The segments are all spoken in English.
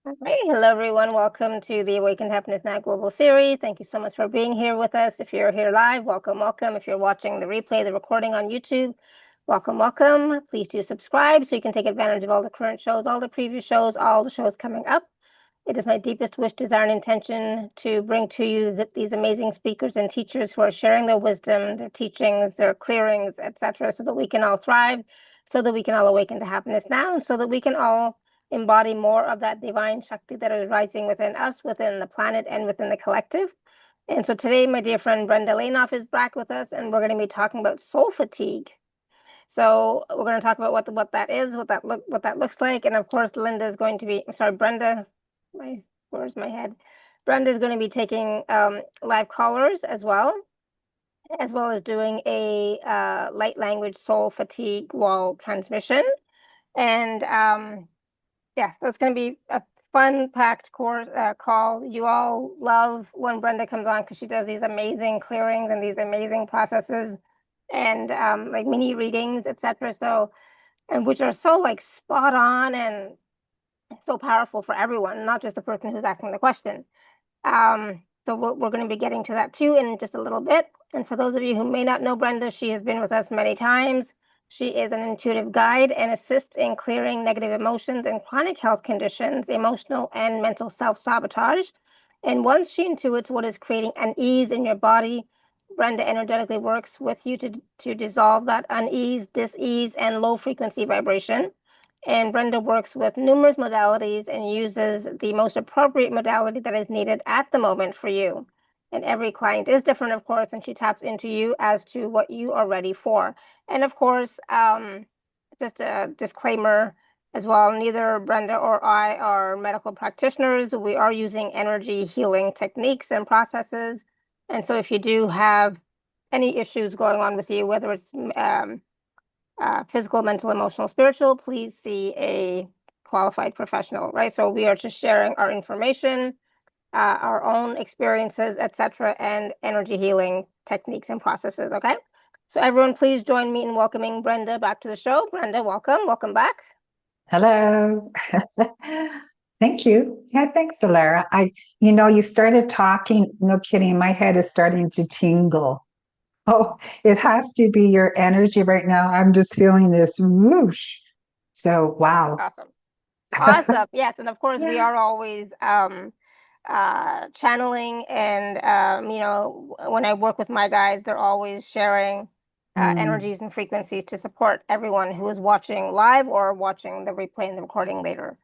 All right. Hello, everyone. Welcome to the Awaken to Happiness Now Global Series. Thank you so much for being here with us. If you're here live, welcome, welcome. If you're watching the replay, the recording on YouTube, welcome, welcome. Please do subscribe so you can take advantage of all the current shows, all the previous shows, all the shows coming up. It is my deepest wish, desire, and intention to bring to you these amazing speakers and teachers who are sharing their wisdom, their teachings, their clearings, etc., so that we can all thrive, so that we can all awaken to happiness now, and so that we can all embody more of that divine Shakti that is rising within us, within the planet, and within the collective. And so today, my dear friend Brenda Lainof is back with us, and we're going to be talking about soul fatigue. So we're going to talk about what that is, what that looks like, and of course, Linda is going to be. I'm sorry, Brenda. Where's my head? Brenda is going to be taking live callers as well as doing a light language soul fatigue wall transmission. And yeah, so it's going to be a fun packed course call. You all love when Brenda comes on because she does these amazing clearings and these amazing processes and like mini readings, etc. So, and which are so like spot on and so powerful for everyone, not just the person who's asking the question. So we're going to be getting to that too in just a little bit. And for those of you who may not know Brenda, she has been with us many times. She is an intuitive guide and assists in clearing negative emotions and chronic health conditions, emotional and mental self-sabotage. And once she intuits what is creating unease in your body, Brenda energetically works with you to dissolve that unease, dis-ease, and low frequency vibration. And Brenda works with numerous modalities and uses the most appropriate modality that is needed at the moment for you. And every client is different, of course, and she taps into you as to what you are ready for. And of course, just a disclaimer as well, neither Brenda or I are medical practitioners. We are using energy healing techniques and processes. And so if you do have any issues going on with you, whether it's physical, mental, emotional, spiritual, please see a qualified professional, right? So we are just sharing our information, our own experiences, etc., and energy healing techniques and processes, okay? So everyone, please join me in welcoming Brenda back to the show. Brenda, welcome back. Hello. Thank you. Yeah, thanks, Alara. You started talking, no kidding, my head is starting to tingle. Oh, it has to be your energy right now. I'm just feeling this whoosh. So, wow. Awesome. Awesome. Yes, and of course we Yeah. are always channeling and when I work with my guides, they're always sharing Mm. energies and frequencies to support everyone who is watching live or watching the replay and the recording later.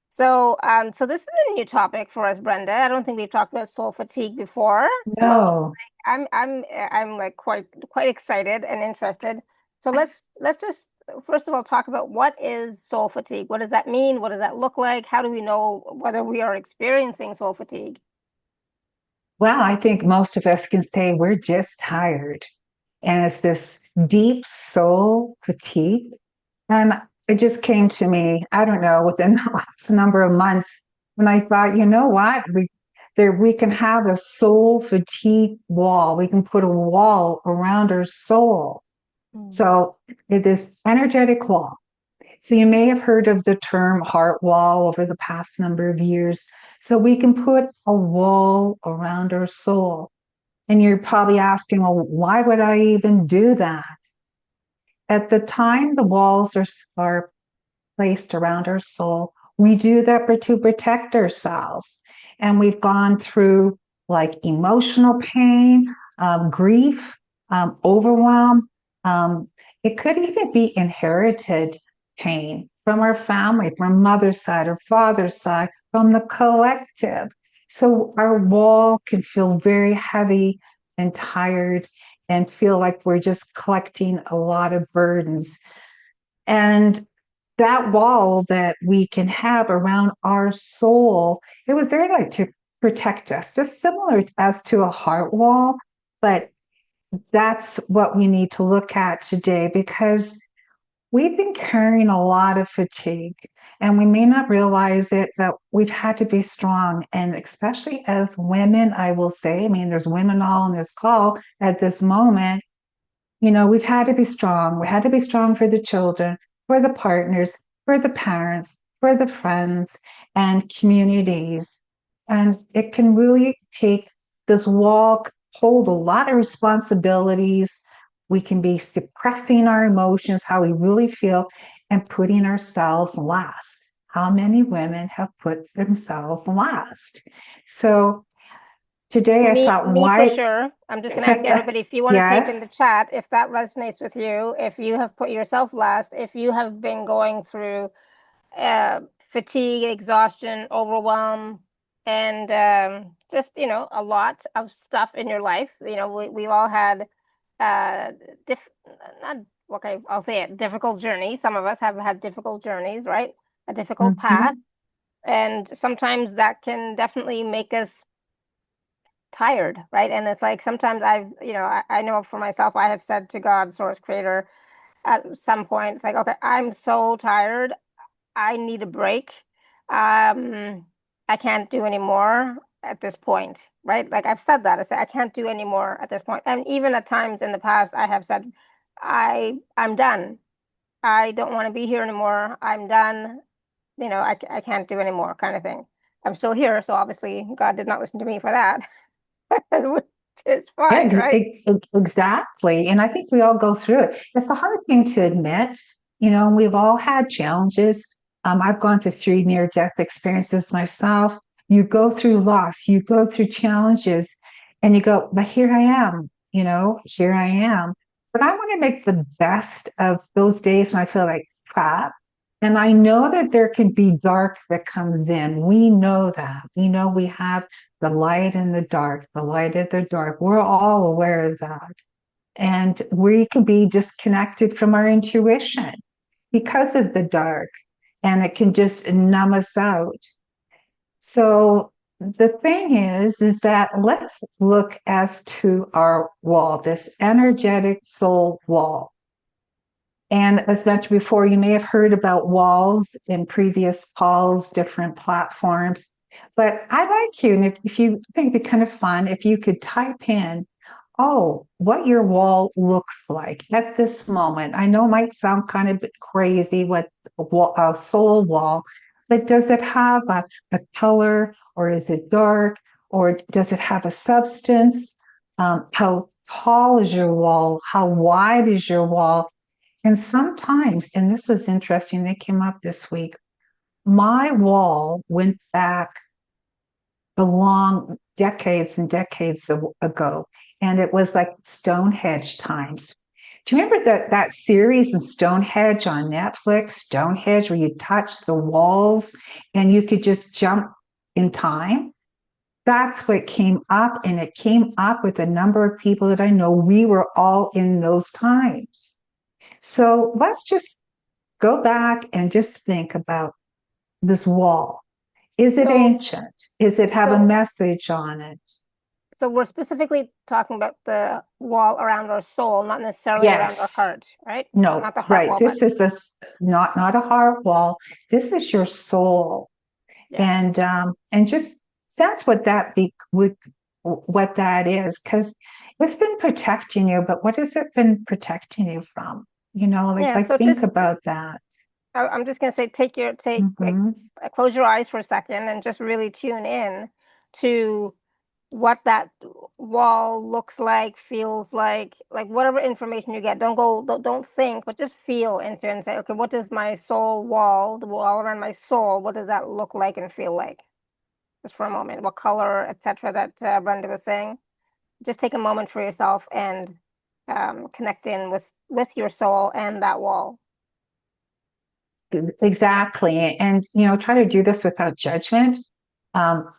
So this is a new topic for us, Brenda. I don't think we've talked about soul fatigue before. So No. I'm like quite excited and interested. So let's just first of all talk about what is soul fatigue. What does that mean? What does that look like? How do we know whether we are experiencing soul fatigue? Well, I think most of us can say we're just tired. And it's this deep soul fatigue. And it just came to me, I don't know, within the last number of months, when I thought, you know what? We can have a soul fatigue wall. We can put a wall around our soul. Mm. So it is energetic wall. So you may have heard of the term heart wall over the past number of years. So we can put a wall around our soul. And you're probably asking, well, why would I even do that? At the time the walls are placed around our soul, we do that to protect ourselves. And we've gone through like emotional pain, grief, overwhelm. Um, it could even be inherited pain from our family, from mother's side or father's side, from the collective. So our wall can feel very heavy and tired and feel like we're just collecting a lot of burdens. And that wall that we can have around our soul, it was there like to protect us, just similar as to a heart wall. But that's what we need to look at today because we've been carrying a lot of fatigue and we may not realize it, but we've had to be strong. And especially as women, I will say, I mean, there's women all on this call at this moment. We've had to be strong. We had to be strong for the children, for the partners, for the parents. for the friends and communities. And it can really take this wall, hold a lot of responsibilities. We can be suppressing our emotions, how we really feel, and putting ourselves last. How many women have put themselves last? So today I thought, Me for why? sure. I'm just going to ask everybody if you want to type in the Yes. chat if that resonates with you, if you have put yourself last, if you have been going through fatigue, exhaustion, overwhelm, and just, a lot of stuff in your life. We've all had uh, not, okay, I'll say it, difficult journeys. Some of us have had difficult journeys, right? A difficult path. Mhm. And sometimes that can definitely make us tired, right? And it's like sometimes I know for myself, I have said to God, source creator, at some point, it's like, okay, I'm so tired. I need a break. I can't do anymore at this point, right? Like I've said that. I said I can't do anymore at this point. And even at times in the past, I have said, I'm done. I don't want to be here anymore. I'm done. I can't do anymore kind of thing. I'm still here, so obviously God did not listen to me for that, which is fine, right? Exactly. And I think we all go through it. It's a hard thing to admit, and we've all had challenges. I've gone through 3 near-death experiences myself. You go through loss, you go through challenges, and you go, but here I am, here I am. But I want to make the best of those days when I feel like crap. And I know that there can be dark that comes in. We know that. We know we have the light and the dark, the light and the dark. We're all aware of that. And we can be disconnected from our intuition because of the dark, and it can just numb us out. So the thing is that let's look as to our wall, this energetic soul wall. And as mentioned before, you may have heard about walls in previous calls, different platforms. But I'd like you, and if you think it'd be kind of fun, if you could type in, oh, what your wall looks like at this moment. I know it might sound kind of crazy what a soul wall, but does it have a color, or is it dark, or does it have a substance? How tall is your wall? How wide is your wall? And sometimes, and this was interesting, they came up this week, my wall went back a long decades and decades ago. And it was like Stonehenge times. Do you remember that series in Stonehenge on Netflix, Stonehenge, where you touch the walls and you could just jump in time? That's what came up. And it came up with a number of people that I know. We were all in those times. So let's just go back and just think about this wall. Is it So, ancient? Is it have a so, message on it? so we're specifically talking about the wall around our soul, not necessarily around our Yes. heart, right? No, Not the heart right. wall, This but is not a heart wall. This is your soul. yeah. And just sense what that is, because it's been protecting you, but what has it been protecting you from? Yeah, Like so think just about that. I'm just gonna say like Hmm. close your eyes for a second and just really tune in to what that wall looks like, feels like whatever information you get. Don't think, but just feel into it and say, okay, what does my soul wall, the wall around my soul, what does that look like and feel like? Just for a moment, what color, etc. That Brenda was saying. Just take a moment for yourself and connect in with your soul and that wall. Exactly. And, try to do this without judgment.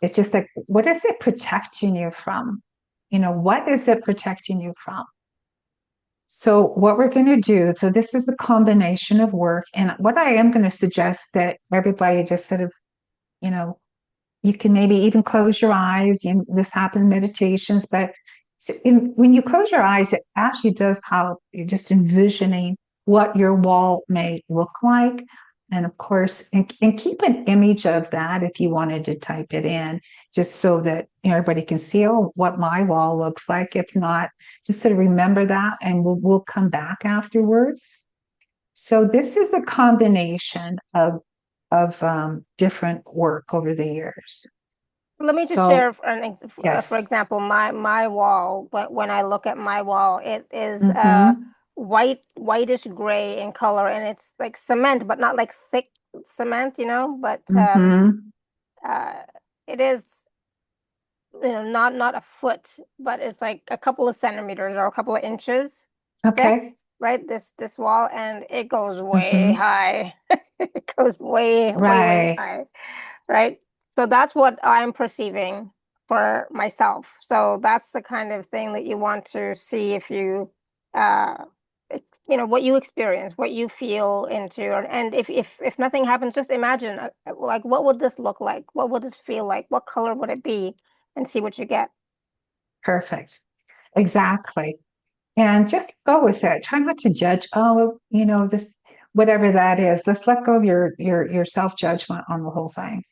It's just like, what is it protecting you from? What is it protecting you from? So, what we're going to do, so this is a combination of work. And what I am going to suggest that everybody just sort of, you know, you can maybe even close your eyes. This happens in meditations, but when you close your eyes, it actually does help. You're just envisioning what your wall may look like. And of course, and keep an image of that if you wanted to type it in, just so that everybody can see, oh, what my wall looks like. If not, just sort of remember that, and we'll come back afterwards. So this is a combination of different work over the years. Let me just So share, for yes. example, my wall. When I look at my wall, it is Mm-hmm. whitish gray in color, and it's like cement, but not like thick cement, But Mm-hmm. uh, it is, not a foot, but it's like a couple of centimeters or a couple of inches thick, Okay. right? This wall, and it goes way Mm-hmm. high. It goes way, way, way Right. high, right? So that's what I'm perceiving for myself. So that's the kind of thing that you want to see if you, uh, what you experience, what you feel into, and if nothing happens, just imagine, like, what would this look like? What would this feel like? What color would it be? And see what you get. Perfect. Exactly. And just go with it. Try not to judge. Oh, this, whatever that is. Let's let go of your self-judgment on the whole thing.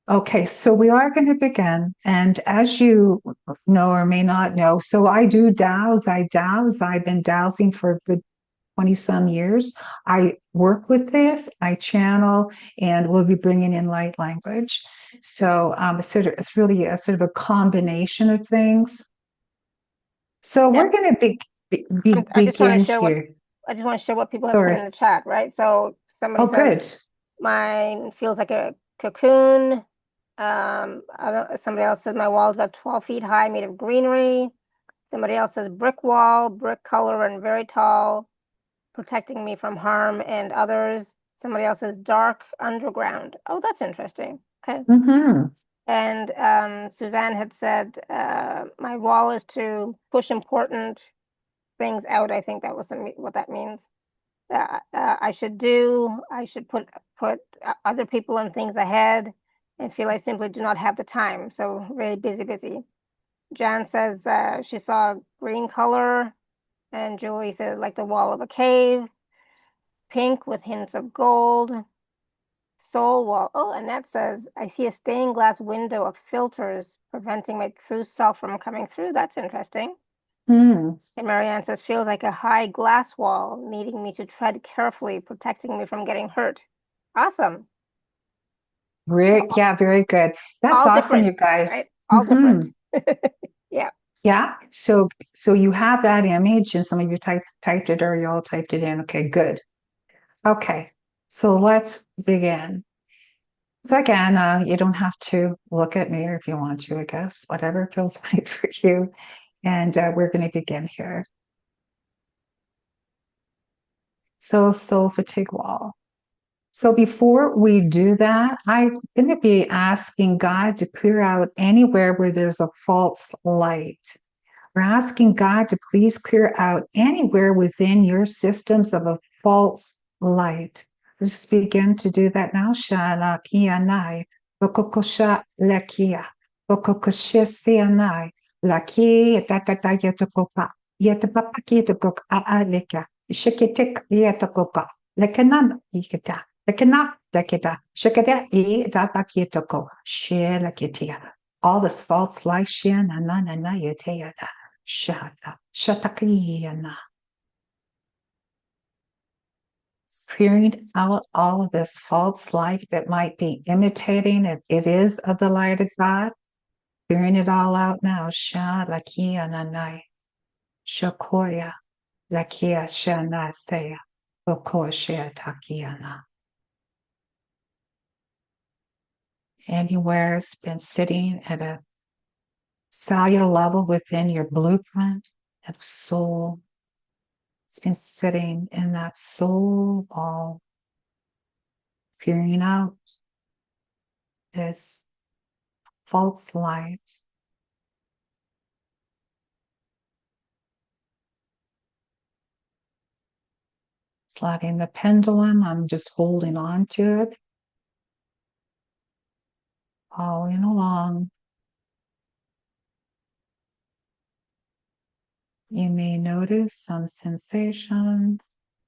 Okay, so we are going to begin. And as you know or may not know, so I do dowse. I dowse. I've been dowsing for a good 20 some years. I work with this, I channel, and we'll be bringing in light language. So it's really a sort of a combination of things. So Yeah. we're going to I just want to begin share what here. I just want to share what people have put in Sorry. the chat, right? So somebody Oh, says good. mine feels like a cocoon. Somebody else says my wall is about 12 feet high, made of greenery. Somebody else says brick wall, brick color, and very tall, protecting me from harm and others. Somebody else says dark underground. Oh, that's interesting. Okay. Mm-hmm. And Suzanne had said, my wall is to push important things out. I think that was what that means. I should put other people and things ahead and feel I simply do not have the time. So really busy, busy. Jan says she saw green color, and Julie said like the wall of a cave, pink with hints of gold. Soul wall. Oh, and that says I see a stained glass window of filters preventing my true self from coming through. That's interesting. Mm. And Marianne says feels like a high glass wall, needing me to tread carefully, protecting me from getting hurt. Awesome. So Yeah, very good. That's all awesome, you different, guys. right? All Mm-hmm. different. Yeah. Yeah. So you have that image and some of you typed it or you all typed it in. Okay, good. Okay. So let's begin. So again, you don't have to look at me or if you want to, I guess, whatever feels right for you. And we're going to begin here. So soul fatigue wall. So before we do that, I'm going to be asking God to clear out anywhere where there's a false light. We're asking God to please clear out anywhere within your systems of a false light. Let's just begin to do that now. Shana kia nai, bokokosha lakia, bokokoshesianai, laki tatata yetakopa, yetapapa kitakok aalika, shikitik yetakoka, lekanan yikita, lekana lekita, shikada e tapakitoko, she lakitia. All this false light, shana na na na yeteyata. Shata, shatakiyana. Clearing out all of this false light that might be imitating it. It is of the light of God. Clearing it all out now. Sha lakia nanai. Shakoya lakia shanasaya. Bokoshia takiana. Anywhere it's been sitting at a cellular level within your blueprint of soul. It's been sitting in that soul ball, clearing out this false light. Sliding the pendulum, I'm just holding on to it, following along. You may notice some sensation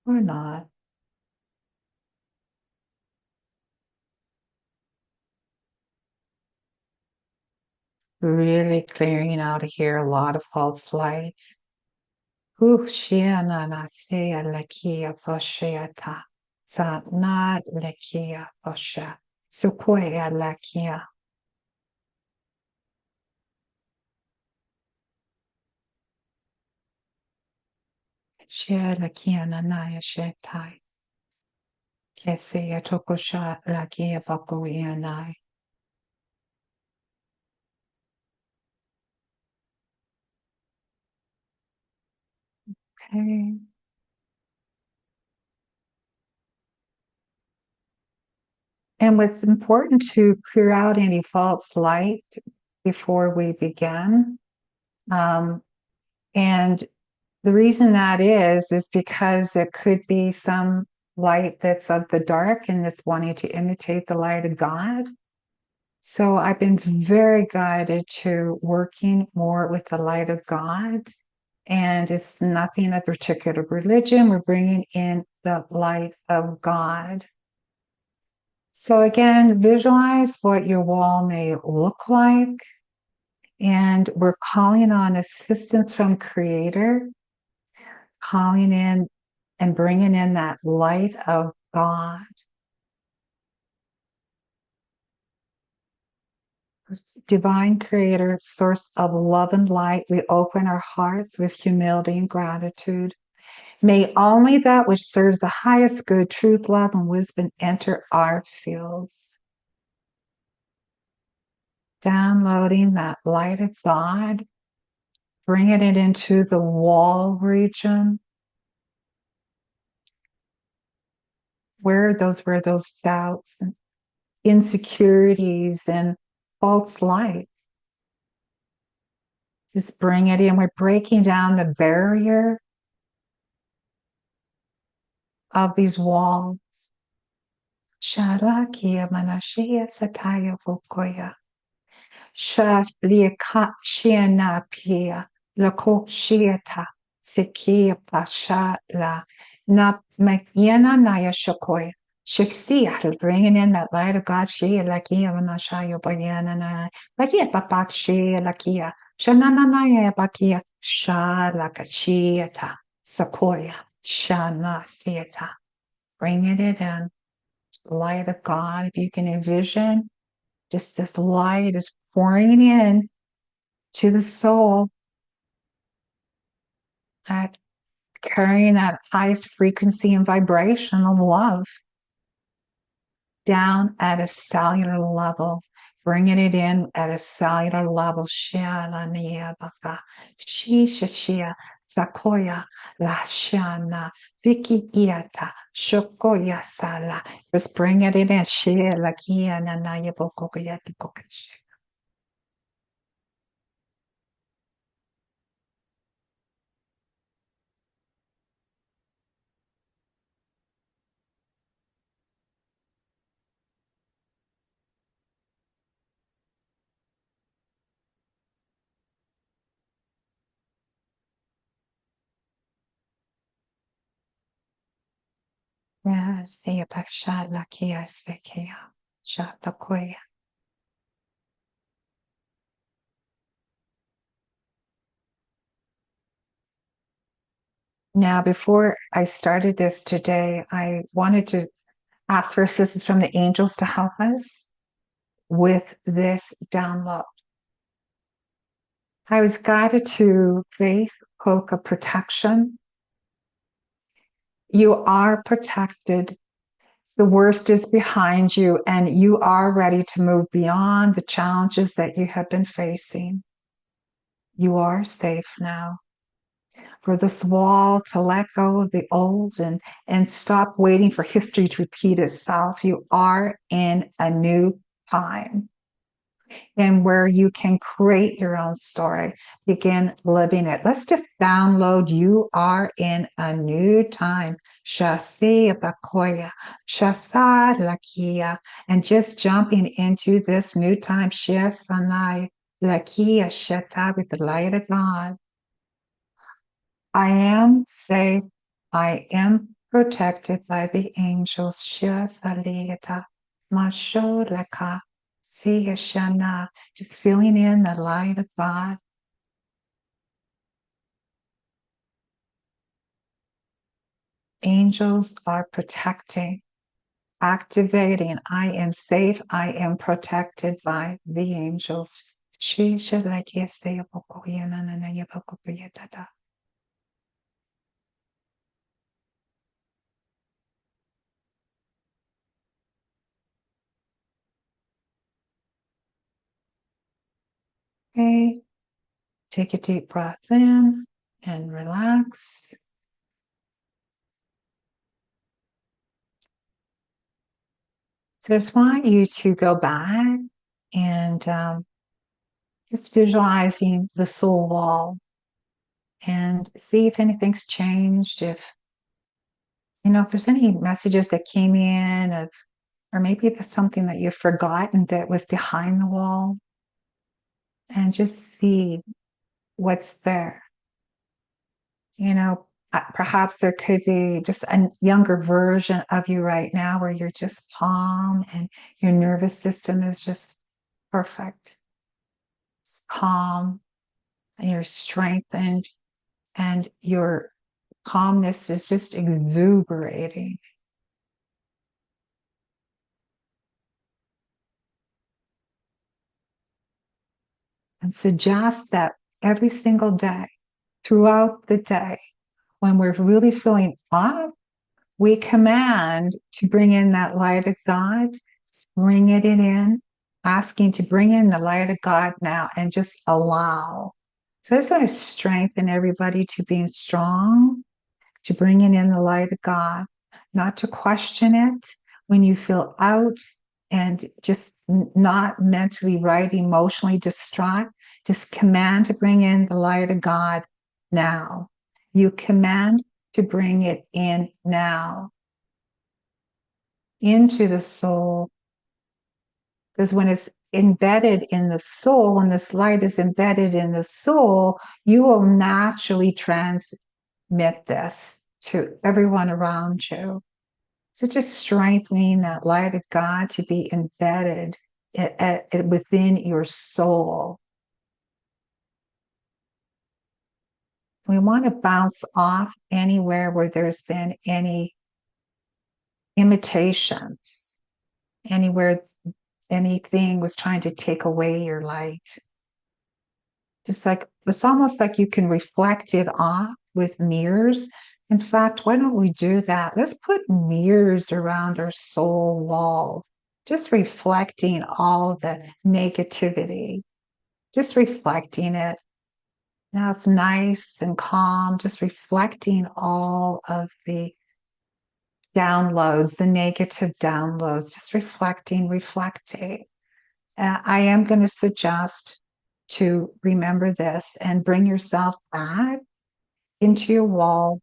or not. Really clearing out of here a lot of false light. Satna Lakia Osha. Sukoya Lakia. Share Lakia Nanaya Shetai. Keseya Tokosha Lakia Bakoyanai. Okay. And what's important to clear out any false light before we begin. And the reason that is because it could be some light that's of the dark and that's wanting to imitate the light of God. So I've been very guided to working more with the light of God. And it's nothing a particular religion. We're bringing in the light of God. So again, visualize what your wall may look like. And we're calling on assistance from Creator, calling in and bringing in that light of God. Divine Creator, source of love and light, we open our hearts with humility and gratitude. May only that which serves the highest good, truth, love, and wisdom enter our fields. Downloading that light of God, bringing it into the wall region. Where those doubts and insecurities and false light. Just bring it in. We're breaking down the barrier of these walls. Shalakia manashia sataya vokoya. Shaliaka shiana pia. Lako shiata. Sikia pashala. Na makiana naya shokoya. Shiksia, bringing in that light of God. Shia lakia manashaya bayana na. Bakia papak shia lakia. Shananaya bakia. Shalakashiata. Sakoya. Shana sieta. Bringing it in. Light of God. If you can envision, just this light is pouring in to the soul, at carrying that highest frequency and vibration of love down at a cellular level, bringing it in at a cellular level. Shia baka, shia, sakoya, lashana, viki iata, shokoya sala. Just bring it in, shia lakia nanaya bokoyati kokashi. Now, before I started this today, I wanted to ask for assistance from the angels to help us with this download. I was guided to faith, cloak of protection. You are protected. The worst is behind you, and you are ready to move beyond the challenges that you have been facing. You are safe now. For this wall to let go of the old and stop waiting for history to repeat itself. You are in a new time, and where you can create your own story, begin living it. Let's just download. You are in a new time. Shasi bakoya, shasa lakia, and just jumping into this new time. Shesanai lakia sheta, with the light of God. I am safe. I am protected by the angels. Shazaliyata, Masholaka, Siyashana. Just feeling in the light of God. Angels are protecting, activating. I am safe. I am protected by the angels. Okay, take a deep breath in and relax. So I just want you to go back and just visualizing the soul wall and see if anything's changed, if if there's any messages that came in of, or maybe there's something that you've forgotten that was behind the wall, and just see what's there. Perhaps there could be just a younger version of you right now where you're just calm and your nervous system is just perfect. It's calm and you're strengthened and your calmness is just exuberating. And suggest that every single day, throughout the day, when we're really feeling off, we command to bring in that light of God, just bring it in, asking to bring in the light of God now and just allow. So I just want to strengthen everybody to being strong, to bringing in the light of God, not to question it when you feel out and just not mentally right, emotionally distraught. Just command to bring in the light of God now. You command to bring it in now into the soul. Because when it's embedded in the soul, when this light is embedded in the soul, you will naturally transmit this to everyone around you. So just strengthening that light of God to be embedded within your soul. We want to bounce off anywhere where there's been any imitations, anywhere anything was trying to take away your light. Just like it's almost like you can reflect it off with mirrors. In fact, why don't we do that? Let's put mirrors around our soul wall, just reflecting all the negativity, just reflecting it. Now it's nice and calm, just reflecting all of the downloads, the negative downloads, just reflecting. I am going to suggest to remember this and bring yourself back into your wall,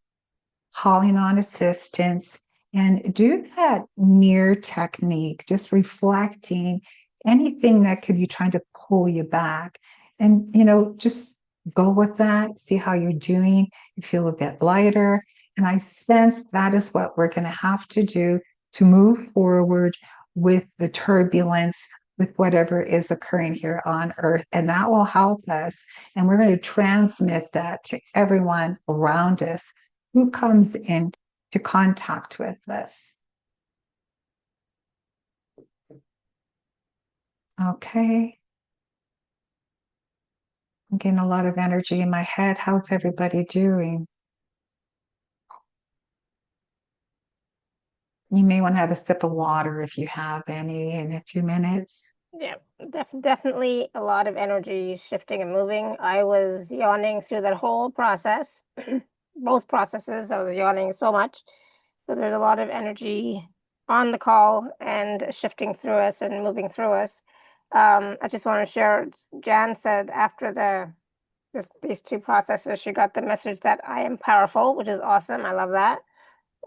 calling on assistance, and do that mirror technique, just reflecting anything that could be trying to pull you back. And, just go with that, see how you're doing. You feel a bit lighter. And I sense that is what we're going to have to do to move forward with the turbulence, with whatever is occurring here on earth. And that will help us. And we're going to transmit that to everyone around us who comes into contact with us. Okay. I'm getting a lot of energy in my head. How's everybody doing? You may want to have a sip of water if you have any in a few minutes. Yeah, definitely a lot of energy shifting and moving. I was yawning through that whole process, both processes. I was yawning so much. So there's a lot of energy on the call and shifting through us and moving through us. I just want to share, Jan said after these two processes, she got the message that I am powerful, which is awesome. I love that.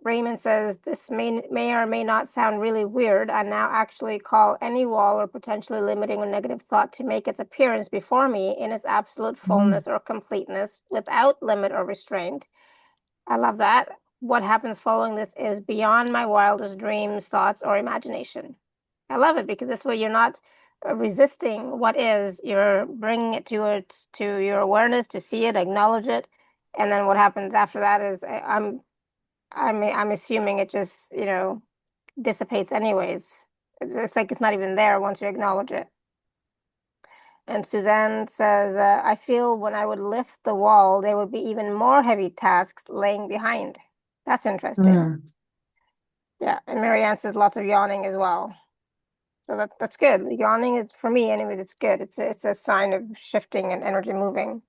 Raymond says, this may or may not sound really weird. I now actually call any wall or potentially limiting or negative thought to make its appearance before me in its absolute fullness or completeness without limit or restraint. I love that. What happens following this is beyond my wildest dreams, thoughts, or imagination. I love it because this way you're not resisting what is, you're bringing it to your awareness to see it, acknowledge it. And then what happens after that is I'm I'm assuming it just, dissipates anyways. It's like it's not even there once you acknowledge it. And Suzanne says, I feel when I would lift the wall, there would be even more heavy tasks laying behind. That's interesting. Mm. Yeah. And Marianne says lots of yawning as well. So that's good. Yawning is, for me anyway, it's good. It's a sign of shifting and energy moving.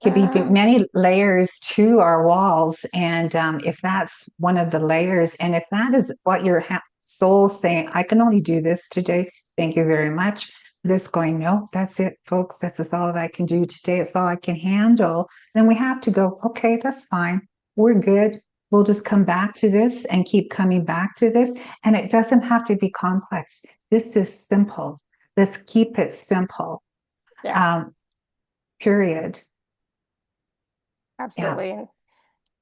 Could be many layers to our walls. And if that's one of the layers, and if that is what your soul's saying, I can only do this today. Thank you very much. Just going, no, that's it, folks. That's all that I can do today. It's all I can handle. Then we have to go, okay, that's fine. We're good. We'll just come back to this and keep coming back to this. And it doesn't have to be complex. This is simple. Let's keep it simple. Yeah, Period. Yeah. absolutely.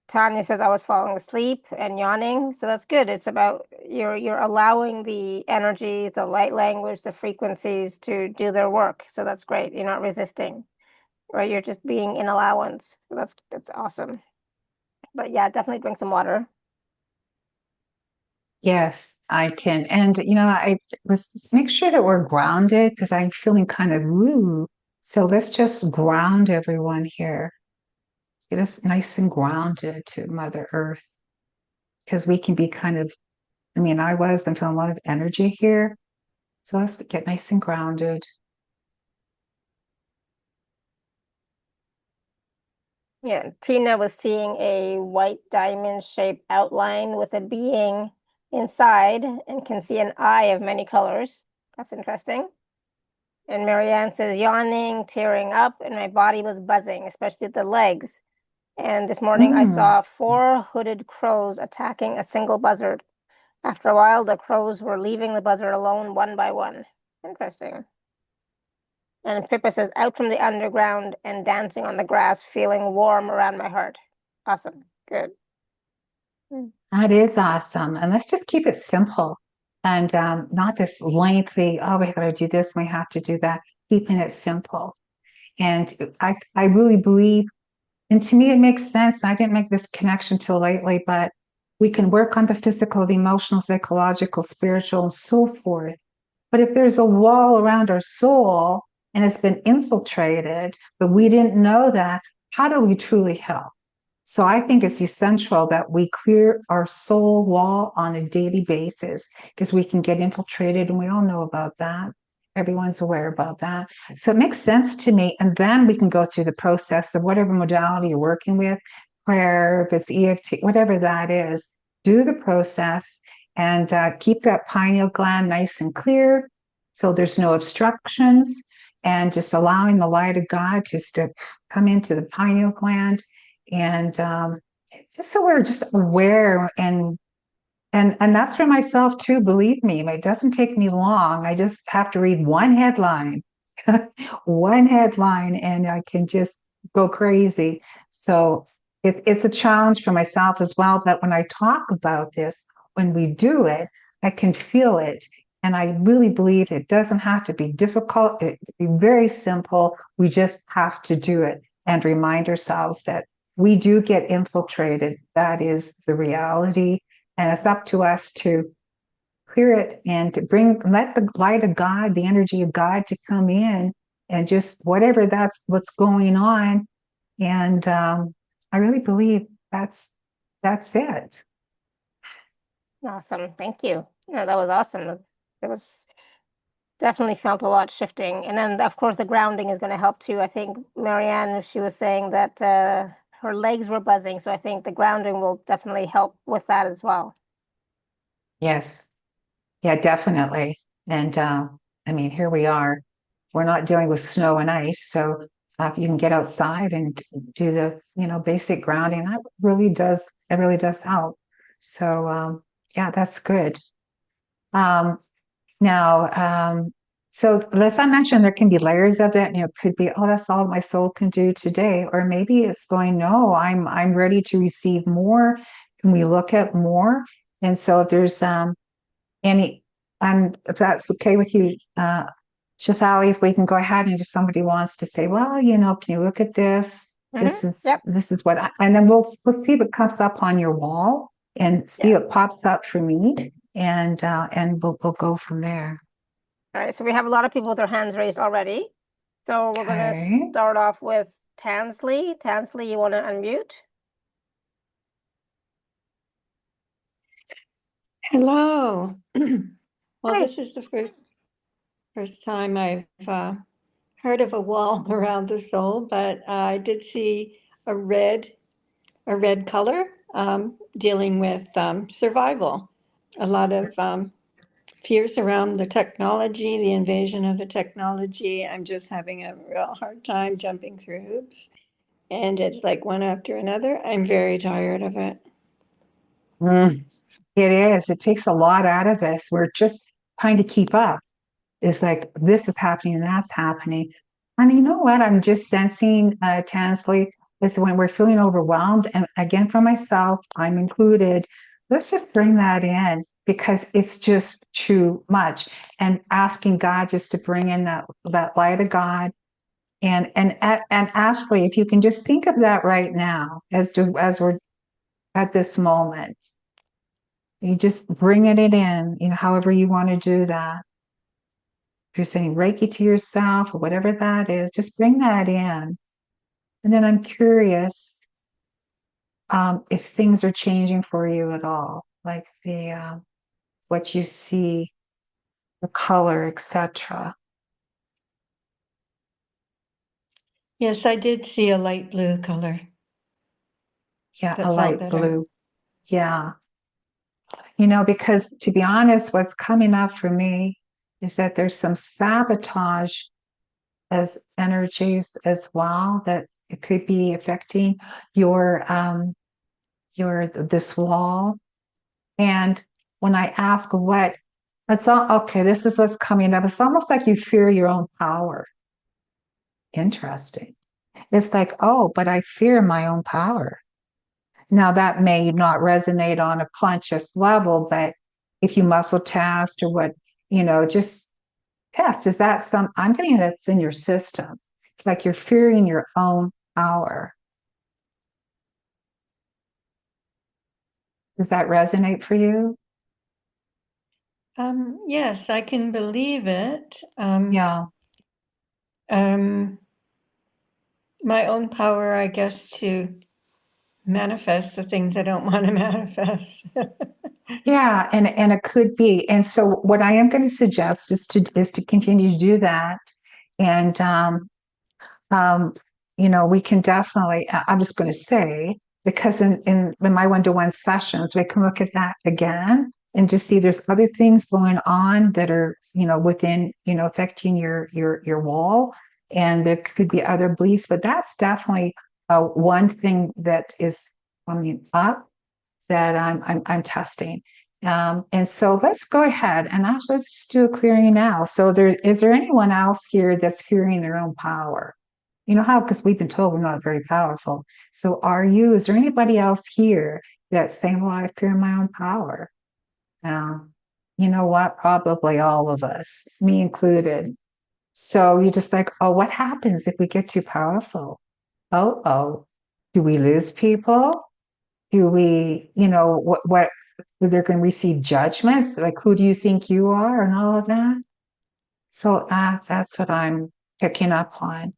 Tanya says I was falling asleep and yawning, so that's good. It's about you're allowing the energy, the light language, the frequencies to do their work. So that's great. You're not resisting, right? You're just being in allowance. So that's awesome. But yeah, definitely drink some water. Yes, I can. And, I was make sure that we're grounded because I'm feeling kind of woo. So let's just ground everyone here. Get us nice and grounded to Mother Earth because we can be kind of, I'm feeling a lot of energy here. So let's get nice and grounded. Yeah, Tina was seeing a white diamond shaped outline with a being inside and can see an eye of many colors. That's interesting. And Marianne says, yawning, tearing up, and my body was buzzing, especially the legs. And this morning I Mm. saw four hooded crows attacking a single buzzard. After a while, the crows were leaving the buzzard alone one by one. Interesting. And Pippa says, out from the underground and dancing on the grass, feeling warm around my heart. Awesome. Good. Mm. That is awesome. And let's just keep it simple and not this lengthy, oh, we got to do this, we have to do that. Keeping it simple. And I really believe, and to me, it makes sense. I didn't make this connection till lately, but we can work on the physical, the emotional, psychological, spiritual, and so forth. But if there's a wall around our soul and it's been infiltrated, but we didn't know that, how do we truly help? So I think it's essential that we clear our soul wall on a daily basis because we can get infiltrated, and we all know about that. Everyone's aware about that. So it makes sense to me. And then we can go through the process of whatever modality you're working with, prayer, if it's EFT, whatever that is, do the process and keep that pineal gland nice and clear so there's no obstructions, and just allowing the light of God just to come into the pineal gland, and just so we're just aware, and that's for myself too. Believe me, it doesn't take me long. I just have to read one headline, one headline, and I can just go crazy. So it's a challenge for myself as well. But when I talk about this, when we do it, I can feel it. And I really believe it doesn't have to be difficult. It can be very simple. We just have to do it and remind ourselves that we do get infiltrated. That is the reality. And it's up to us to clear it and to let the light of God, the energy of God to come in and just whatever that's what's going on. And I really believe that's it. Awesome. Thank you. Yeah, that was awesome. It was definitely felt a lot shifting. And then, of course, the grounding is going to help too. I think Marianne, she was saying that her legs were buzzing. So I think the grounding will definitely help with that as well. Yes. Yeah, definitely. And here we are. We're not dealing with snow and ice. So if you can get outside and do the, basic grounding, it really does help. So yeah, that's good. Um, now, so as I mentioned, there can be layers of it. It could be, oh, that's all my soul can do today. Or maybe it's going, no, I'm ready to receive more. Can we look at more? And so if there's any, and if that's okay with you, Shefali, if we can go ahead and if somebody wants to say, well, can you look at this? Yep. This is what and then we'll see what comes up on your wall and see Yeah. what pops up for me, and we'll go from there. All right. So we have a lot of people with their hands raised already. So we're going to Okay. start off with Tansley. Tansley, you want to unmute? Hello. Well, Hi. this is the first time I've heard of a wall around the soul, but I did see a red color dealing with survival. A lot of fears around the technology, the invasion of the technology. I'm just having a real hard time jumping through hoops, and it's like one after another. I'm very tired of it. Mm, it is. It takes a lot out of us. We're just trying to keep up. It's like this is happening and that's happening. And you know what? I'm just sensing, Tansley, is when we're feeling overwhelmed, and again for myself, I'm included. Let's just bring that in because it's just too much. And asking God just to bring in that light of God. And Ashley, if you can just think of that right now as we're at this moment, you just bringing it in, however you want to do that. If you're saying Reiki to yourself or whatever that is, just bring that in. And then I'm curious if things are changing for you at all, like the what you see, the color, etc. Yes, I did see a light blue color Yeah, a that felt light better. blue. Yeah. Because to be honest, what's coming up for me is that there's some sabotage as energies as well, that it could be affecting your this wall. And when I ask what, it's all okay, this is what's coming up. It's almost like you fear your own power. Interesting. It's like, oh, but I fear my own power. Now that may not resonate on a conscious level, but if you muscle test or what, just test, is that I'm getting that's in your system. It's like you're fearing your own power. Does that resonate for you? Yes, I can believe it. Yeah. Um, my own power, I guess, to manifest the things I don't want to manifest. Yeah, and it could be. And so what I am going to suggest is to continue to do that. And um, we can definitely, I'm just going to say, because in my one-to-one sessions, we can look at that again and just see there's other things going on that are, within, affecting your wall. And there could be other beliefs, but that's definitely one thing that is coming up that I'm testing. And so let's go ahead and let's just do a clearing now. So is there anyone else here that's fearing their own power? You know how, because we've been told we're not very powerful. So is there anybody else here that's saying, well, I fear my own power? You know what? Probably all of us, me included. So you're just like, oh, what happens if we get too powerful? Oh, do we lose people? Do we, what they're going to receive judgments? Like, who do you think you are, and all of that? So that's what I'm picking up on.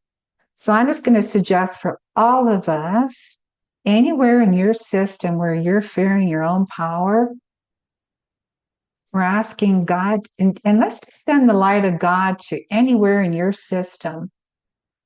So I'm just going to suggest for all of us, anywhere in your system where you're fearing your own power, we're asking God, and let's just send the light of God to anywhere in your system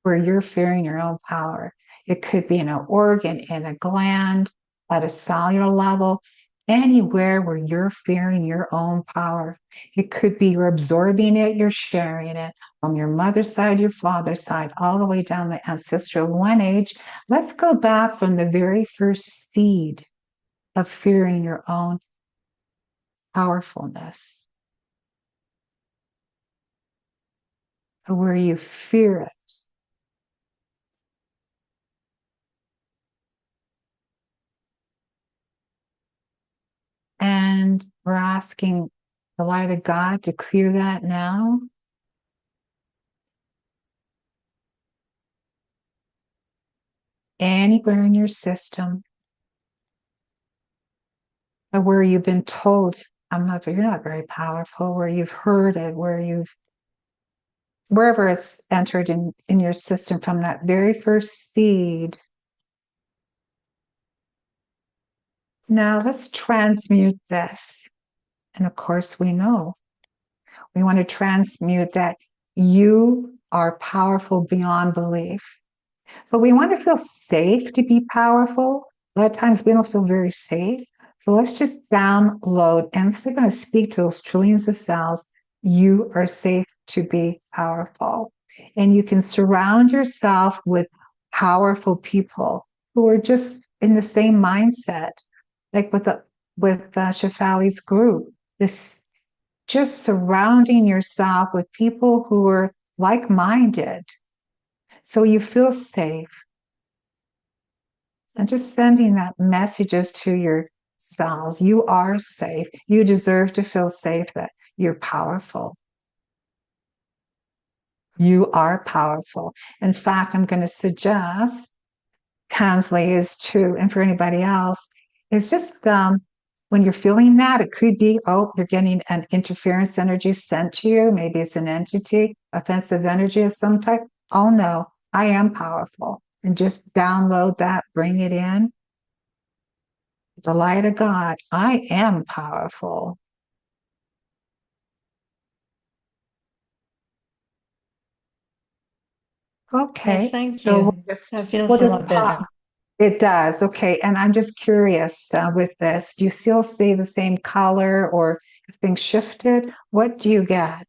where you're fearing your own power. It could be in an organ, in a gland, at a cellular level, anywhere where you're fearing your own power. It could be you're absorbing it, you're sharing it from your mother's side, your father's side, all the way down the ancestral lineage. Let's go back from the very first seed of fearing your own powerfulness, where you fear it. And we're asking the light of God to clear that now. anywhere in your system, or where you've been told, you're not very powerful, where you've heard it, wherever it's entered in your system from that very first seed. Now let's transmute this. And of course, we know we want to transmute that you are powerful beyond belief. But we want to feel safe to be powerful. A lot of times we don't feel very safe. So let's just download and we're going to speak to those trillions of cells. You are safe to be powerful. And you can surround yourself with powerful people who are just in the same mindset, like with Shefali's group. This just surrounding yourself with people who are like-minded, so you feel safe. And just sending that messages to your cells. You are safe. You deserve to feel safe, that you're powerful. You are powerful. In fact, I'm going to suggest, Kansley, and for anybody else, is just when you're feeling that, it could be, you're getting an interference energy sent to you. Maybe it's an entity, offensive energy of some type. Oh no, I am powerful. And just download that, bring it in. The light of God, I am powerful. Okay, Yes, thank so you. That feels we'll a just lot pop. better. It does. Okay, and I'm just curious with this. Do you still see the same color, or have things shifted? What do you get?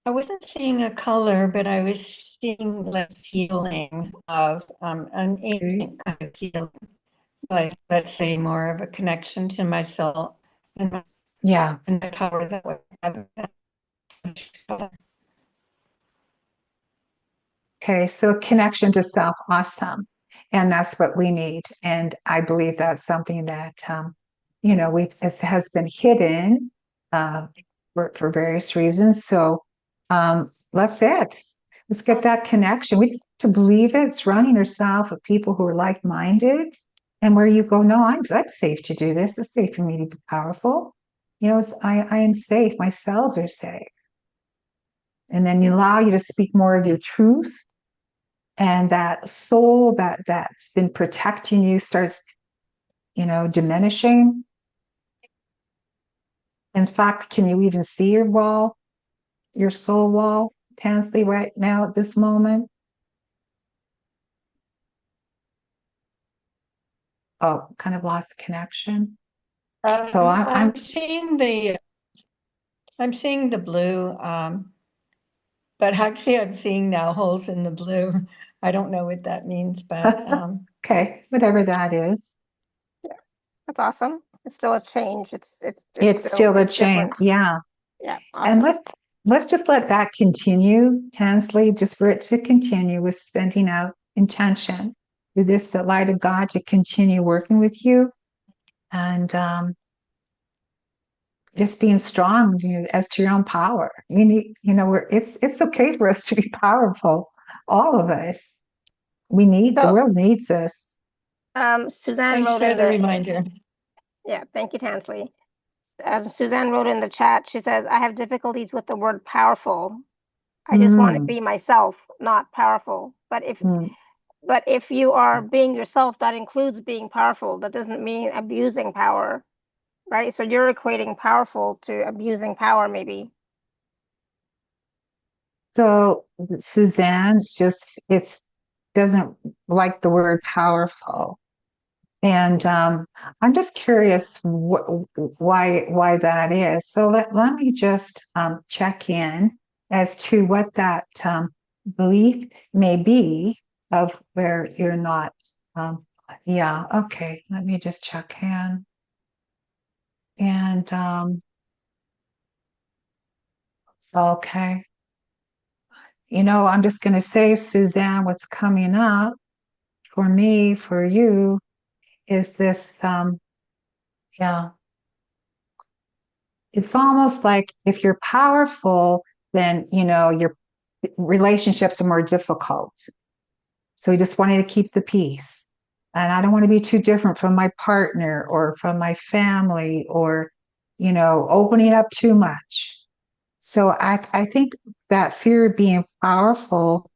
I wasn't seeing a color, but I was seeing like feeling of an ancient kind of feeling, like let's say more of a connection to my soul Yeah. and the power that we have. Okay, so connection to self, awesome. And that's what we need. And I believe that's something that, has been hidden uh, for various reasons. So that's it. Let's get that connection. We just have to believe it, surrounding yourself with people who are like-minded, and where you go, no, I'm safe to do this. It's safe for me to be powerful. I am safe. My cells are safe. And then you allow you to speak more of your truth, and that soul that's been protecting you starts diminishing. In fact, can you even see your soul wall, Tansley, right now at this moment? Oh, kind of lost the connection. So I'm seeing the blue, but actually I'm seeing now holes in the blue. I don't know what that means, but okay, whatever that is. That's awesome. It's still a change. It's Still a change. different. Yeah. Yeah, And awesome. let's just let that continue, Tansley, just for it to continue with sending out intention with this light of God to continue working with you, and just being strong as to your own power. You need, it's okay for us to be powerful. All of us. The So, world needs us. Suzanne thanks wrote for in the the, reminder. yeah, thank you, Tansley. Suzanne wrote in the chat, she says, I have difficulties with the word powerful. I just want to Mm, be myself, not powerful. mm. But if you are being yourself, that includes being powerful. That doesn't mean abusing power, right? So you're equating powerful to abusing power, maybe. So Suzanne it's doesn't like the word powerful. And I'm just curious why that is. So let me just check in as to what that belief may be, of where you're not. Yeah, okay. Let me just check in. And okay. I'm just going to say, Suzanne, what's coming up for me, for you, is this. Yeah. It's almost like if you're powerful, then relationships are more difficult. So we just wanted to keep the peace. And I don't want to be too different from my partner or from my family or, opening up too much. So I think that fear of being powerful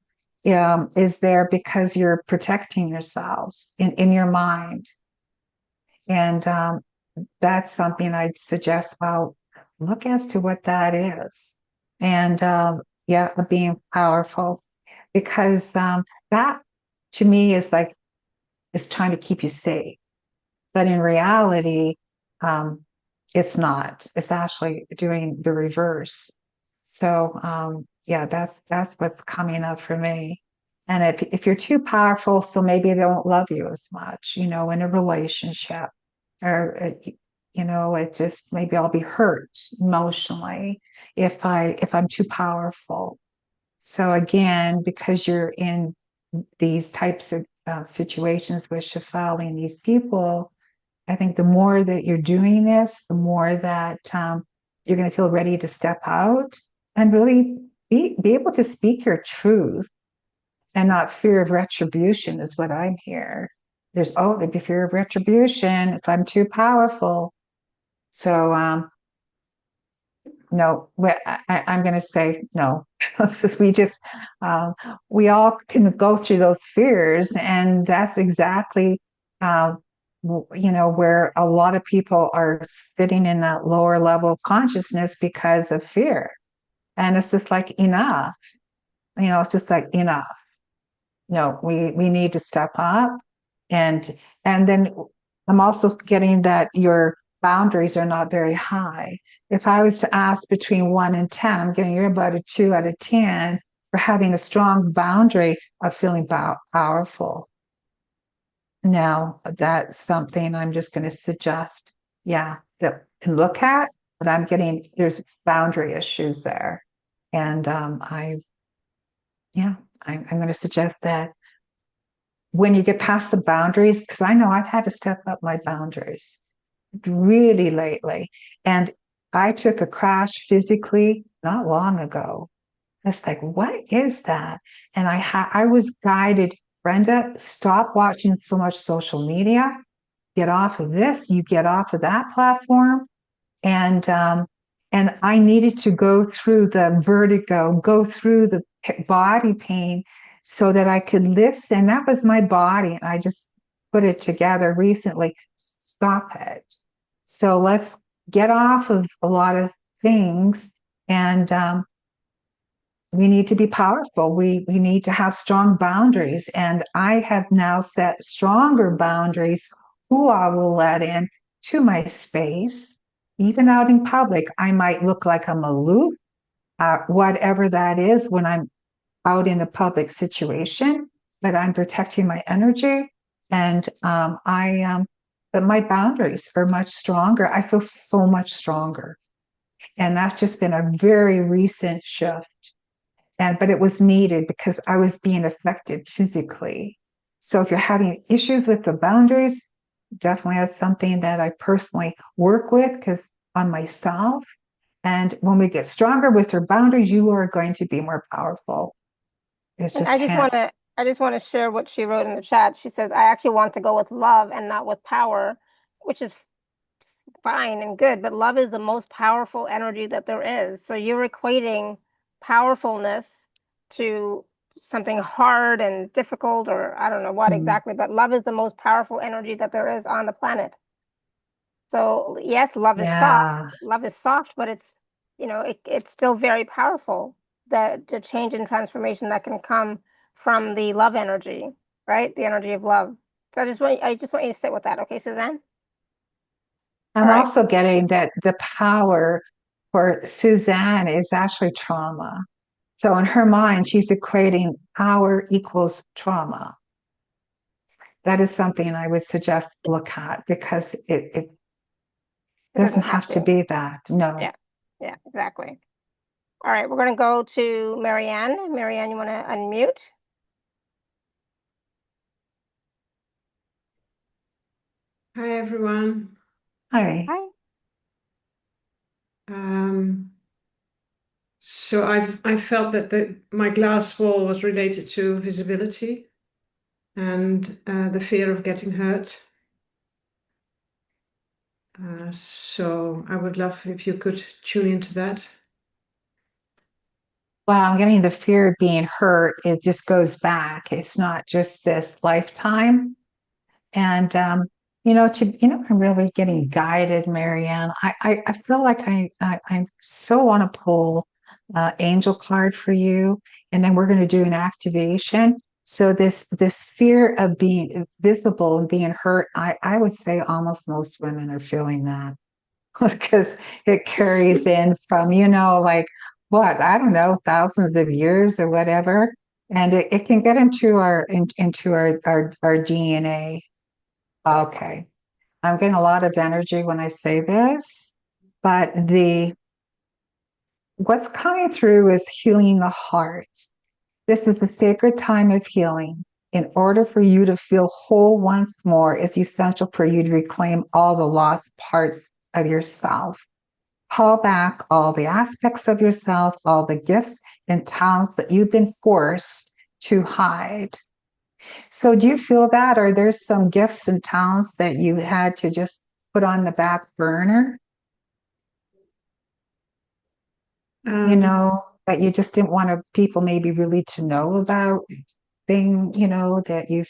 is there because you're protecting yourselves in your mind. And that's something I'd suggest. Well, look as to what that is. And yeah, being powerful, because that to me is trying to keep you safe. But in reality, it's not. It's actually doing the reverse. So yeah, that's what's coming up for me. And if you're too powerful, so maybe they won't love you as much, in a relationship, or it just maybe I'll be hurt emotionally if I'm too powerful. So again, because you're in these types of situations with Shefali and these people, I think the more that you're doing this, the more that you're going to feel ready to step out and really be able to speak your truth and not fear of retribution is what I'm here. There'd be fear of retribution if I'm too powerful. So no, I'm going to say no. We all can go through those fears, and that's exactly, where a lot of people are sitting in that lower level of consciousness because of fear. And it's just like enough. It's just like enough. No, we need to step up, and then I'm also getting that your boundaries are not very high. If I was to ask between 1 and 10, I'm getting you're about a 2 out of 10 for having a strong boundary of feeling powerful. Now, that's something I'm just going to suggest, yeah, that can look at, but there's boundary issues there. And I'm going to suggest that when you get past the boundaries, because I know I've had to step up my boundaries really lately. And I took a crash physically not long ago. It's like, what is that? And I was guided, Brenda, stop watching so much social media. Get off of this. You get off of that platform. And I needed to go through the vertigo, go through the body pain so that I could listen. That was my body. And I just put it together recently. Stop it. So let's get off of a lot of things. And we need to be powerful. We need to have strong boundaries. And I have now set stronger boundaries who I will let in to my space. Even out in public, I might look like I'm aloof, whatever that is when I'm out in a public situation, but I'm protecting my energy. And but my boundaries are much stronger. I feel so much stronger. And that's just been a very recent shift. But it was needed because I was being affected physically. So if you're having issues with the boundaries, definitely that's something that I personally work with because on myself. And when we get stronger with our boundaries, you are going to be more powerful. It's And just I just want to share what she wrote in the chat. She says, I actually want to go with love and not with power, which is fine and good, but love is the most powerful energy that there is. So you're equating powerfulness to something hard and difficult, or I don't know what exactly, but love is the most powerful energy that there is on the planet. So yes, love is yeah. soft. Love is soft, but it's still very powerful. The change and transformation that can come from the love energy, right? The energy of love. So I just want you to sit with that, okay, Suzanne? I'm also getting that the power for Suzanne is actually trauma. So in her mind, she's equating power equals trauma. That is something I would suggest look at because it doesn't have to be that. No. Yeah, exactly. All right, we're going to go to Marianne. Marianne, you want to unmute? Hi, everyone. Hi. Hi. So I felt that my glass wall was related to visibility and the fear of getting hurt. So I would love if you could tune into that. Well, I'm getting the fear of being hurt. It just goes back. It's not just this lifetime. And I'm really getting guided, Marianne. I feel like I so want to pull angel card for you, and then we're going to do an activation. So this fear of being visible and being hurt, I would say almost most women are feeling that because it carries in from, like what, I don't know, thousands of years or whatever. And it can get into our DNA. Okay. I'm getting a lot of energy when I say this, but what's coming through is healing the heart. This is a sacred time of healing. In order for you to feel whole once more, it's essential for you to reclaim all the lost parts of yourself. Call back all the aspects of yourself, all the gifts and talents that you've been forced to hide. So do you feel that? Or there's some gifts and talents that you had to just put on the back burner, that you just didn't want people maybe really to know about that you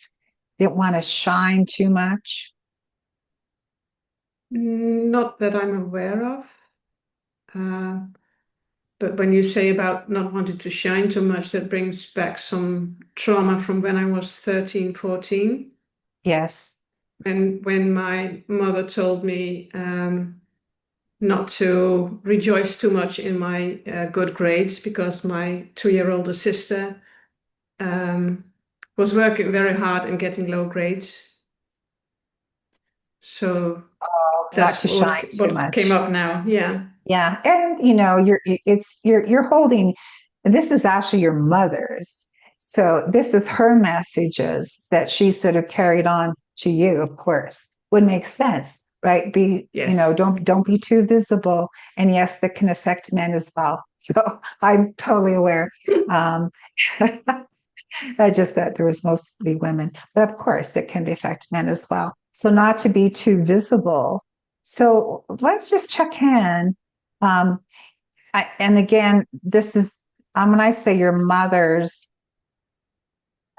didn't want to shine too much? Not that I'm aware of. But when you say about not wanting to shine too much, that brings back some trauma from when I was 13, 14. Yes. And when my mother told me not to rejoice too much in my good grades because my 2-year-older sister was working very hard and getting low grades. So Not that's to shine too what came much. up now. Yeah. Yeah. And you're holding, and this is actually your mother's. So this is her messages that she sort of carried on to you, of course. Would make sense, right? Yes. Don't be too visible. And yes, that can affect men as well. So I'm totally aware. Um, I just thought there was mostly women, but of course it can affect men as well. So not to be too visible. So let's just check in. Um, and again, this is when I say your mother's,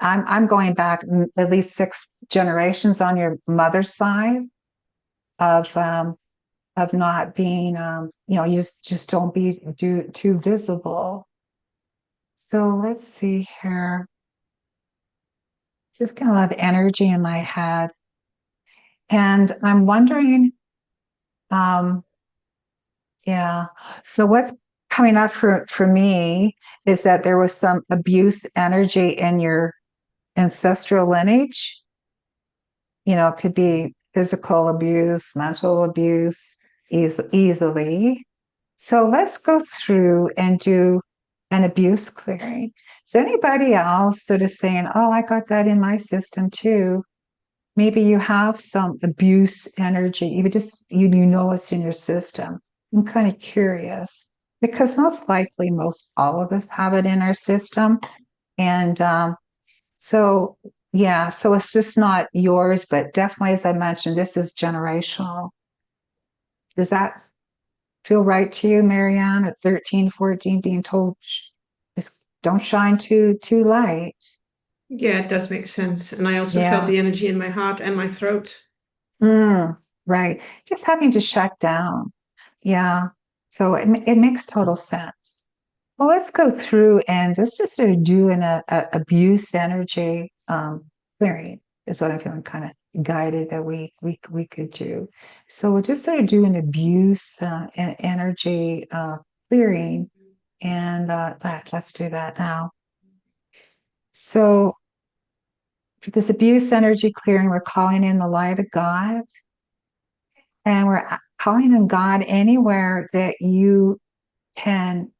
I'm going back at least 6 generations on your mother's side of not being, you just don't be too visible. So let's see here. Just kind of have energy in my head. And I'm wondering, yeah. So what's coming up for me is that there was some abuse energy in your ancestral lineage. It could be physical abuse, mental abuse, easily. So let's go through and do an abuse clearing. Is anybody else sort of saying, "Oh, I got that in my system too"? Maybe you have some abuse energy, even just you know it's in your system. I'm kind of curious because most likely, most all of us have it in our system. And so, yeah, so it's just not yours, but definitely, as I mentioned, this is generational. Does that feel right to you, Marianne, at 13, 14, being told, just don't shine too light? Yeah, it does make sense. And I also felt Yeah. the energy in my heart and my throat. Right. Just having to shut down. Yeah. So it makes total sense. Well, let's go through and just sort of do a abuse energy clearing is what I'm feeling kind of guided that we could do. So we'll just sort of do an abuse energy clearing, and let's do that now. So for this abuse energy clearing, we're calling in the light of God. And we're calling on God anywhere that you can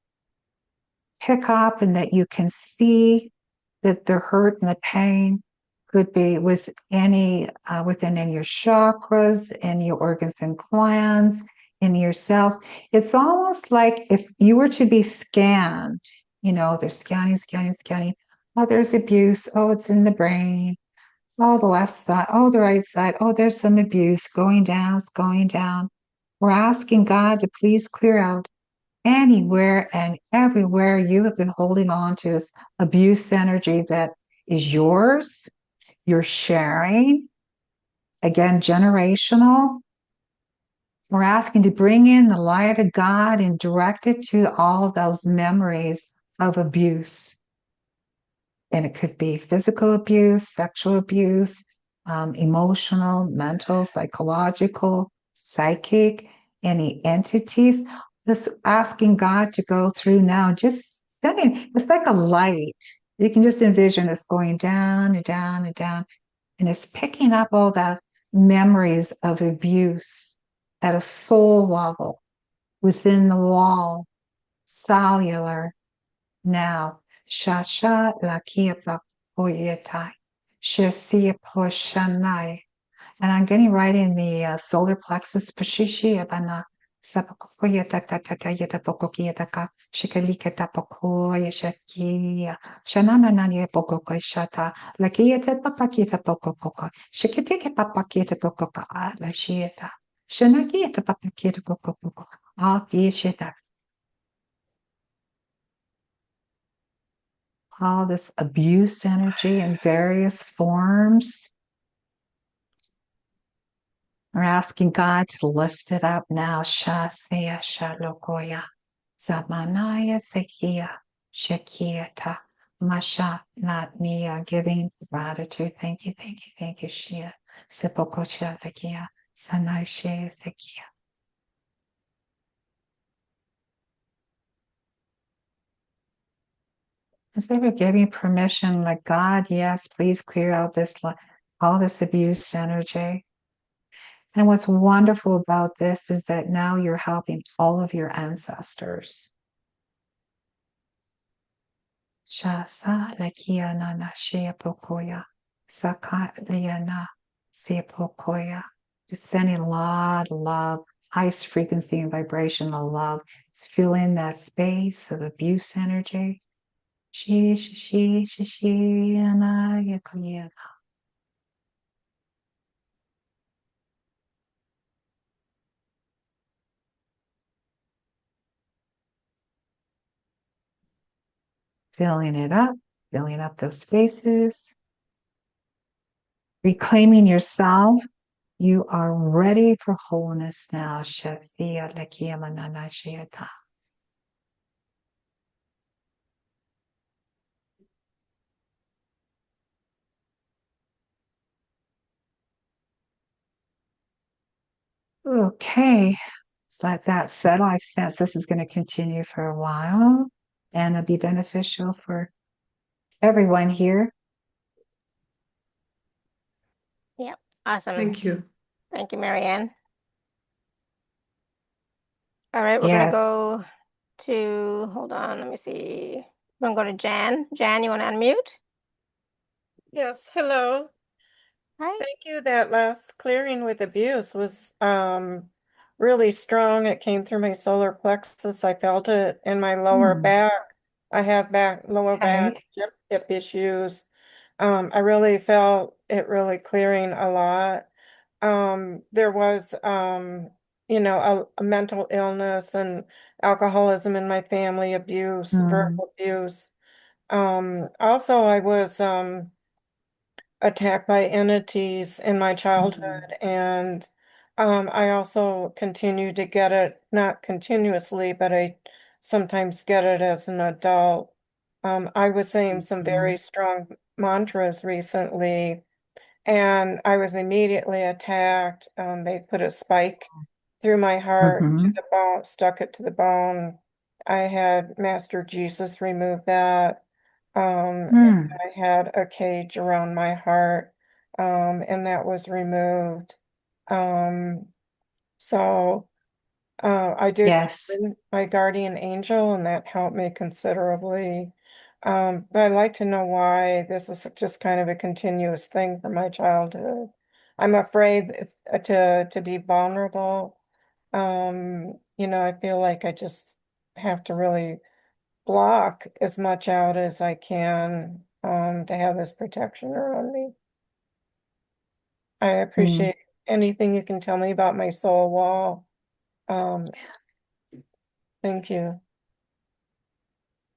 pick up and that you can see that the hurt and the pain could be within any your chakras, in your organs and glands, in your cells. It's almost like if you were to be scanned, they're scanning, scanning, scanning. Oh, there's abuse. Oh, it's in the brain. Oh, the left side. Oh, the right side. Oh, there's some abuse going down, it's going down. We're asking God to please clear out anywhere and everywhere you have been holding on to this abuse energy that is yours. You're sharing. Again, generational. We're asking to bring in the light of God and direct it to all of those memories of abuse. And it could be physical abuse, sexual abuse, emotional, mental, psychological, psychic, any entities. Just asking God to go through now, just sending, it's like a light. You can just envision it's going down and down and down, and it's picking up all the memories of abuse at a soul level within the wall, cellular now. Shasha lakia pakoyetai. Shasia poshanai. And I'm getting right in the solar plexus. Pashishi abana. Sapakoyeta tatakayeta pokokiyetaka. Shikaliketa pokoya shakia. Shanana nani pokoka shata. Lakiyeta papakita pokopoko. Shikitike papakita pokoka. La shieta. Shanakiyeta papakita pokopoko. All these all this abuse energy in various forms. We're asking God to lift it up now. Shasya Shalokoya. Samanaya Sekia. Shakiata. Masha Natmiya. Giving gratitude. Thank you, thank you, thank you, Shia. Sipokocha Lakia. Sanai Shea Sekia. As they were giving permission, like God, yes, please clear out all this abuse energy. And what's wonderful about this is that now you're helping all of your ancestors. Shasa lakia na na shea pokoya. Sakayana se pokoya. Just sending a lot of love, highest frequency and vibrational love. It's filling that space of abuse energy. She, na yakoya. Filling it up, filling up those spaces, reclaiming yourself. You are ready for wholeness now. Shasiya lakia manana shiata. Okay, so let that settle. I've sensed this is going to continue for a while and it'll be beneficial for everyone here. Yeah, awesome. Thank you. Thank you, Marianne. All right, we're Yes. gonna go to, hold on, let me see. We're gonna go to Jan. Jan, you want to unmute? Yes, hello. Hi. Thank you. That last clearing with abuse was really strong. It came through my solar plexus. I felt it in my lower back. I have lower back, hip issues. I really felt it really clearing a lot. There was a mental illness and alcoholism in my family, abuse, verbal abuse. Also I was attacked by entities in my childhood, and I also continue to get it, not continuously, but I sometimes get it as an adult. I was saying some very strong mantras recently, and I was immediately attacked. They put a spike through my heart to the bone, stuck it to the bone. I had Master Jesus remove that. And I had a cage around my heart, and that was removed. Um, so I did call Yes. in my guardian angel, and that helped me considerably. But I'd like to know why this is just kind of a continuous thing from my childhood. I'm afraid to be vulnerable. I feel like I just have to really block as much out as I can, to have this protection around me. I Mm. appreciate anything you can tell me about my soul wall. Um, thank you.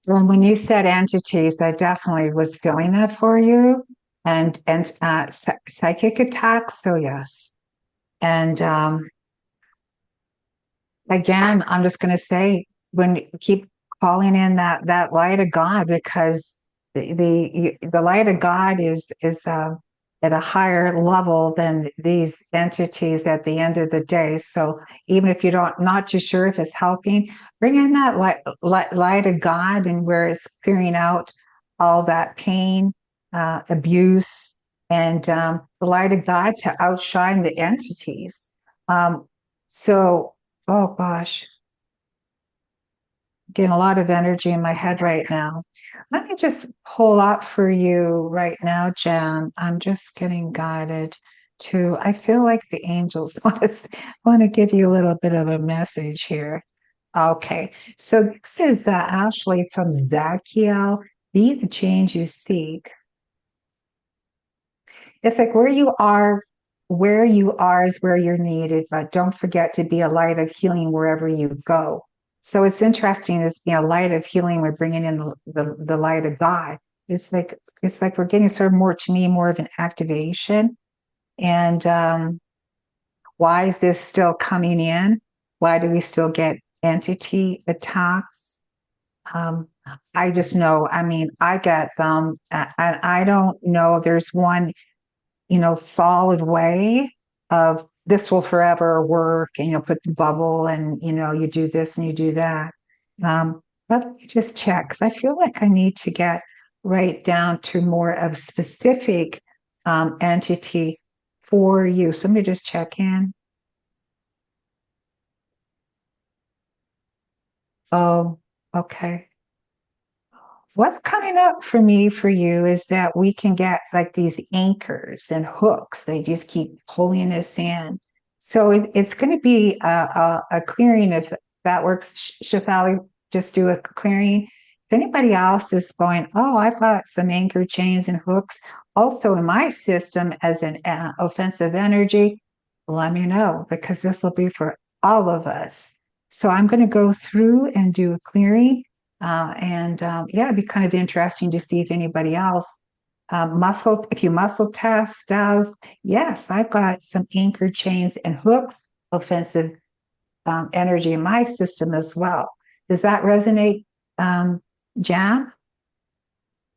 Well, when you said entities, I definitely was feeling that for you, and psychic attacks. So yes, and again, I'm just going to say, when you keep calling in that light of God, because the light of God is at a higher level than these entities at the end of the day. So even if you don't not too sure if it's helping, bring in that light of God, and where it's clearing out all that pain, abuse, and the light of God to outshine the entities. Um, so Oh gosh, getting a lot of energy in my head right now. Let me just pull up for you right now, Jan. I'm just getting guided to, I feel like the angels want to give you a little bit of a message here. Okay, so this is Ashley from Zachiel. Be the change you seek. It's like where you are is where you're needed, but don't forget to be a light of healing wherever you go. So it's interesting, is light of healing. We're bringing in the light of God. It's like we're getting sort of more, to me, more of an activation. And why is this still coming in? Why do we still get entity attacks? Um, I just know. I mean, I get them, and I don't know. There's one solid way of this will forever work, and put the bubble, and you do this and you do that. But let me just check, because I feel like I need to get right down to more of specific entity for you. So let me just check in. Oh, okay. What's coming up for me for you is that we can get like these anchors and hooks. They just keep pulling us in. So it's going to be a clearing. If that works, Shefali, just do a clearing. If anybody else is going, oh, I've got some anchor chains and hooks also in my system as an offensive energy, let me know, because this will be for all of us. So I'm going to go through and do a clearing. Yeah, it'd be kind of interesting to see if anybody else if you muscle test does. Yes, I've got some anchor chains and hooks, offensive energy in my system as well. Does that resonate, Jan?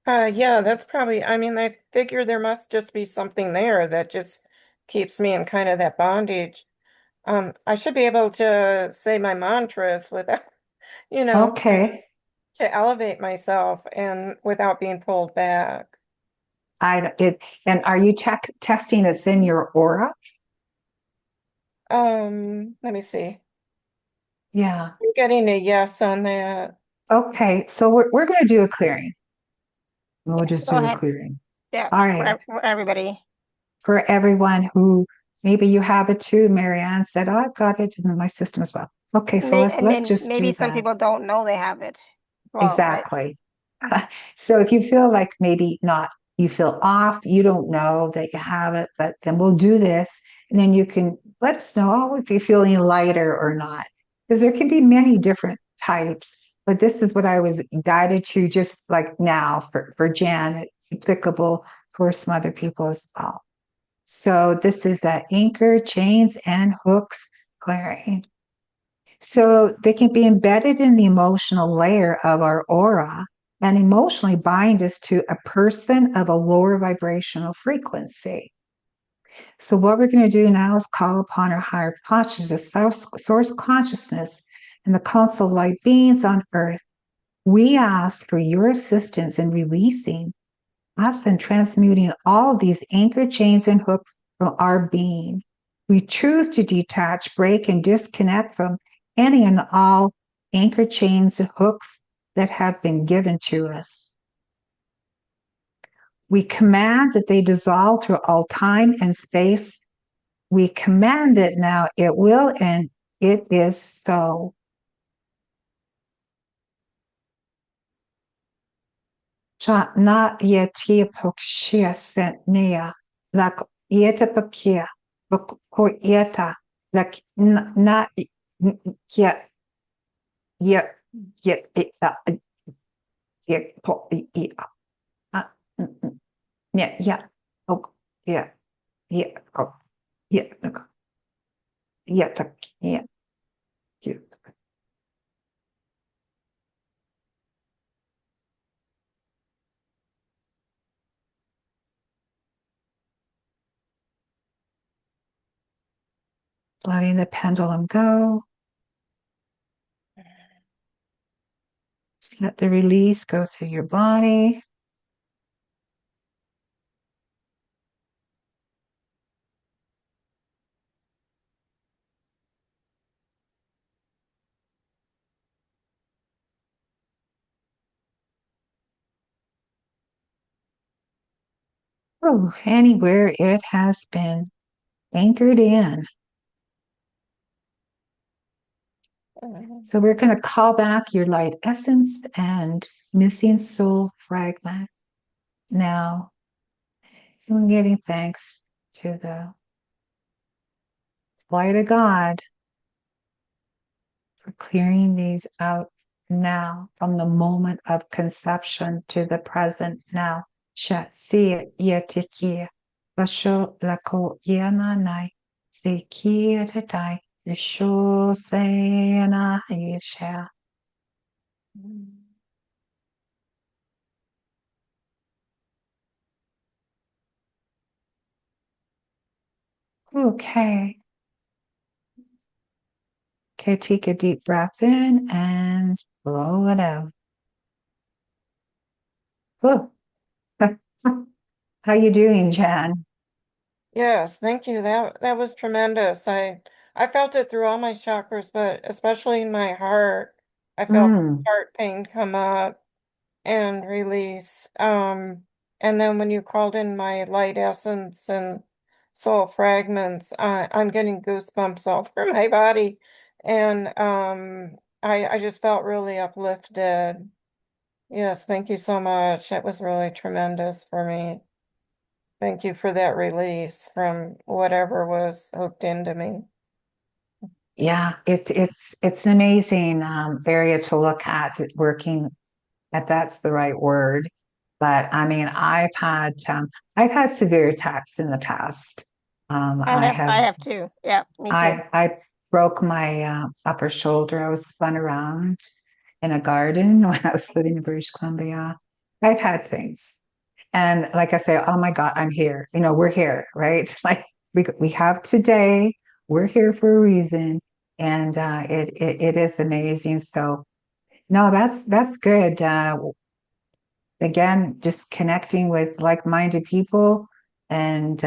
Yeah, that's probably, I mean, I figure there must just be something there that just keeps me in kind of that bondage. I should be able to say my mantras without, you know, Okay. to elevate myself and without being pulled back. And are you testing this in your aura? Let me see. Yeah. I'm getting a yes on that. Okay. So we're going to do a clearing. We'll Yeah, just go do a ahead. clearing. Yeah, All right. for everybody. For everyone who maybe you have it too. Marianne said, oh, I've got it in my system as well. Okay, so And let's then just maybe do some that. people don't know they have it. Well, right? Exactly. So if you feel like maybe not, you feel off, you don't know that you have it, but then we'll do this. And then you can let us know if you're feeling lighter or not. Because there can be many different types, but this is what I was guided to just like now for Jan. It's applicable for some other people as well. So this is that anchor, chains, and hooks clearing. So they can be embedded in the emotional layer of our aura and emotionally bind us to a person of a lower vibrational frequency. So what we're going to do now is call upon our higher consciousness, source consciousness, and the council of light beings on earth. We ask for your assistance in releasing us and transmuting all of these anchor chains and hooks from our being. We choose to detach, break, and disconnect from any and all anchor chains and hooks that have been given to us. We command that they dissolve through all time and space. We command it now, it will, and It is so. Cha na yetia pokshia sentnia lak yeta pakia ko yeta lak na yet yet yet yet po yeah yeah oh yeah yeah oh yeah yeah yeah yeah. Letting the pendulum go. Just let the release go through your body. Oh, anywhere it has been anchored in. So we're going to call back your light essence and missing soul fragment. Now, I'm giving thanks to the light of God for clearing these out now from the moment of conception to the present now. Sha si yetikia basho lako yanai si kia tatai sho sayana yesha. Okay. Okay, take a deep breath in and blow it out. Whew. How you doing, Jan? Yes, thank you. That was tremendous. I felt it through all my chakras, but especially in my heart. I felt Mm. heart pain come up and release. And then when you called in my light essence and soul fragments, I'm getting goosebumps all through my body. And I just felt really uplifted. Yes, thank you so much. It was really tremendous for me. Thank you for that release from whatever was hooked into me. Yeah, it's an amazing area to look at working, if that's the right word. But I mean, I've had severe attacks in the past. I have too. Yeah, me too. I broke my upper shoulder. I was spun around in a garden when I was living in British Columbia. I've had things. And like I say, oh my God, I'm here. You know, we're here, right? Like we have today. We're here for a reason, and it is amazing. So no, that's good. Again, just connecting with like-minded people, and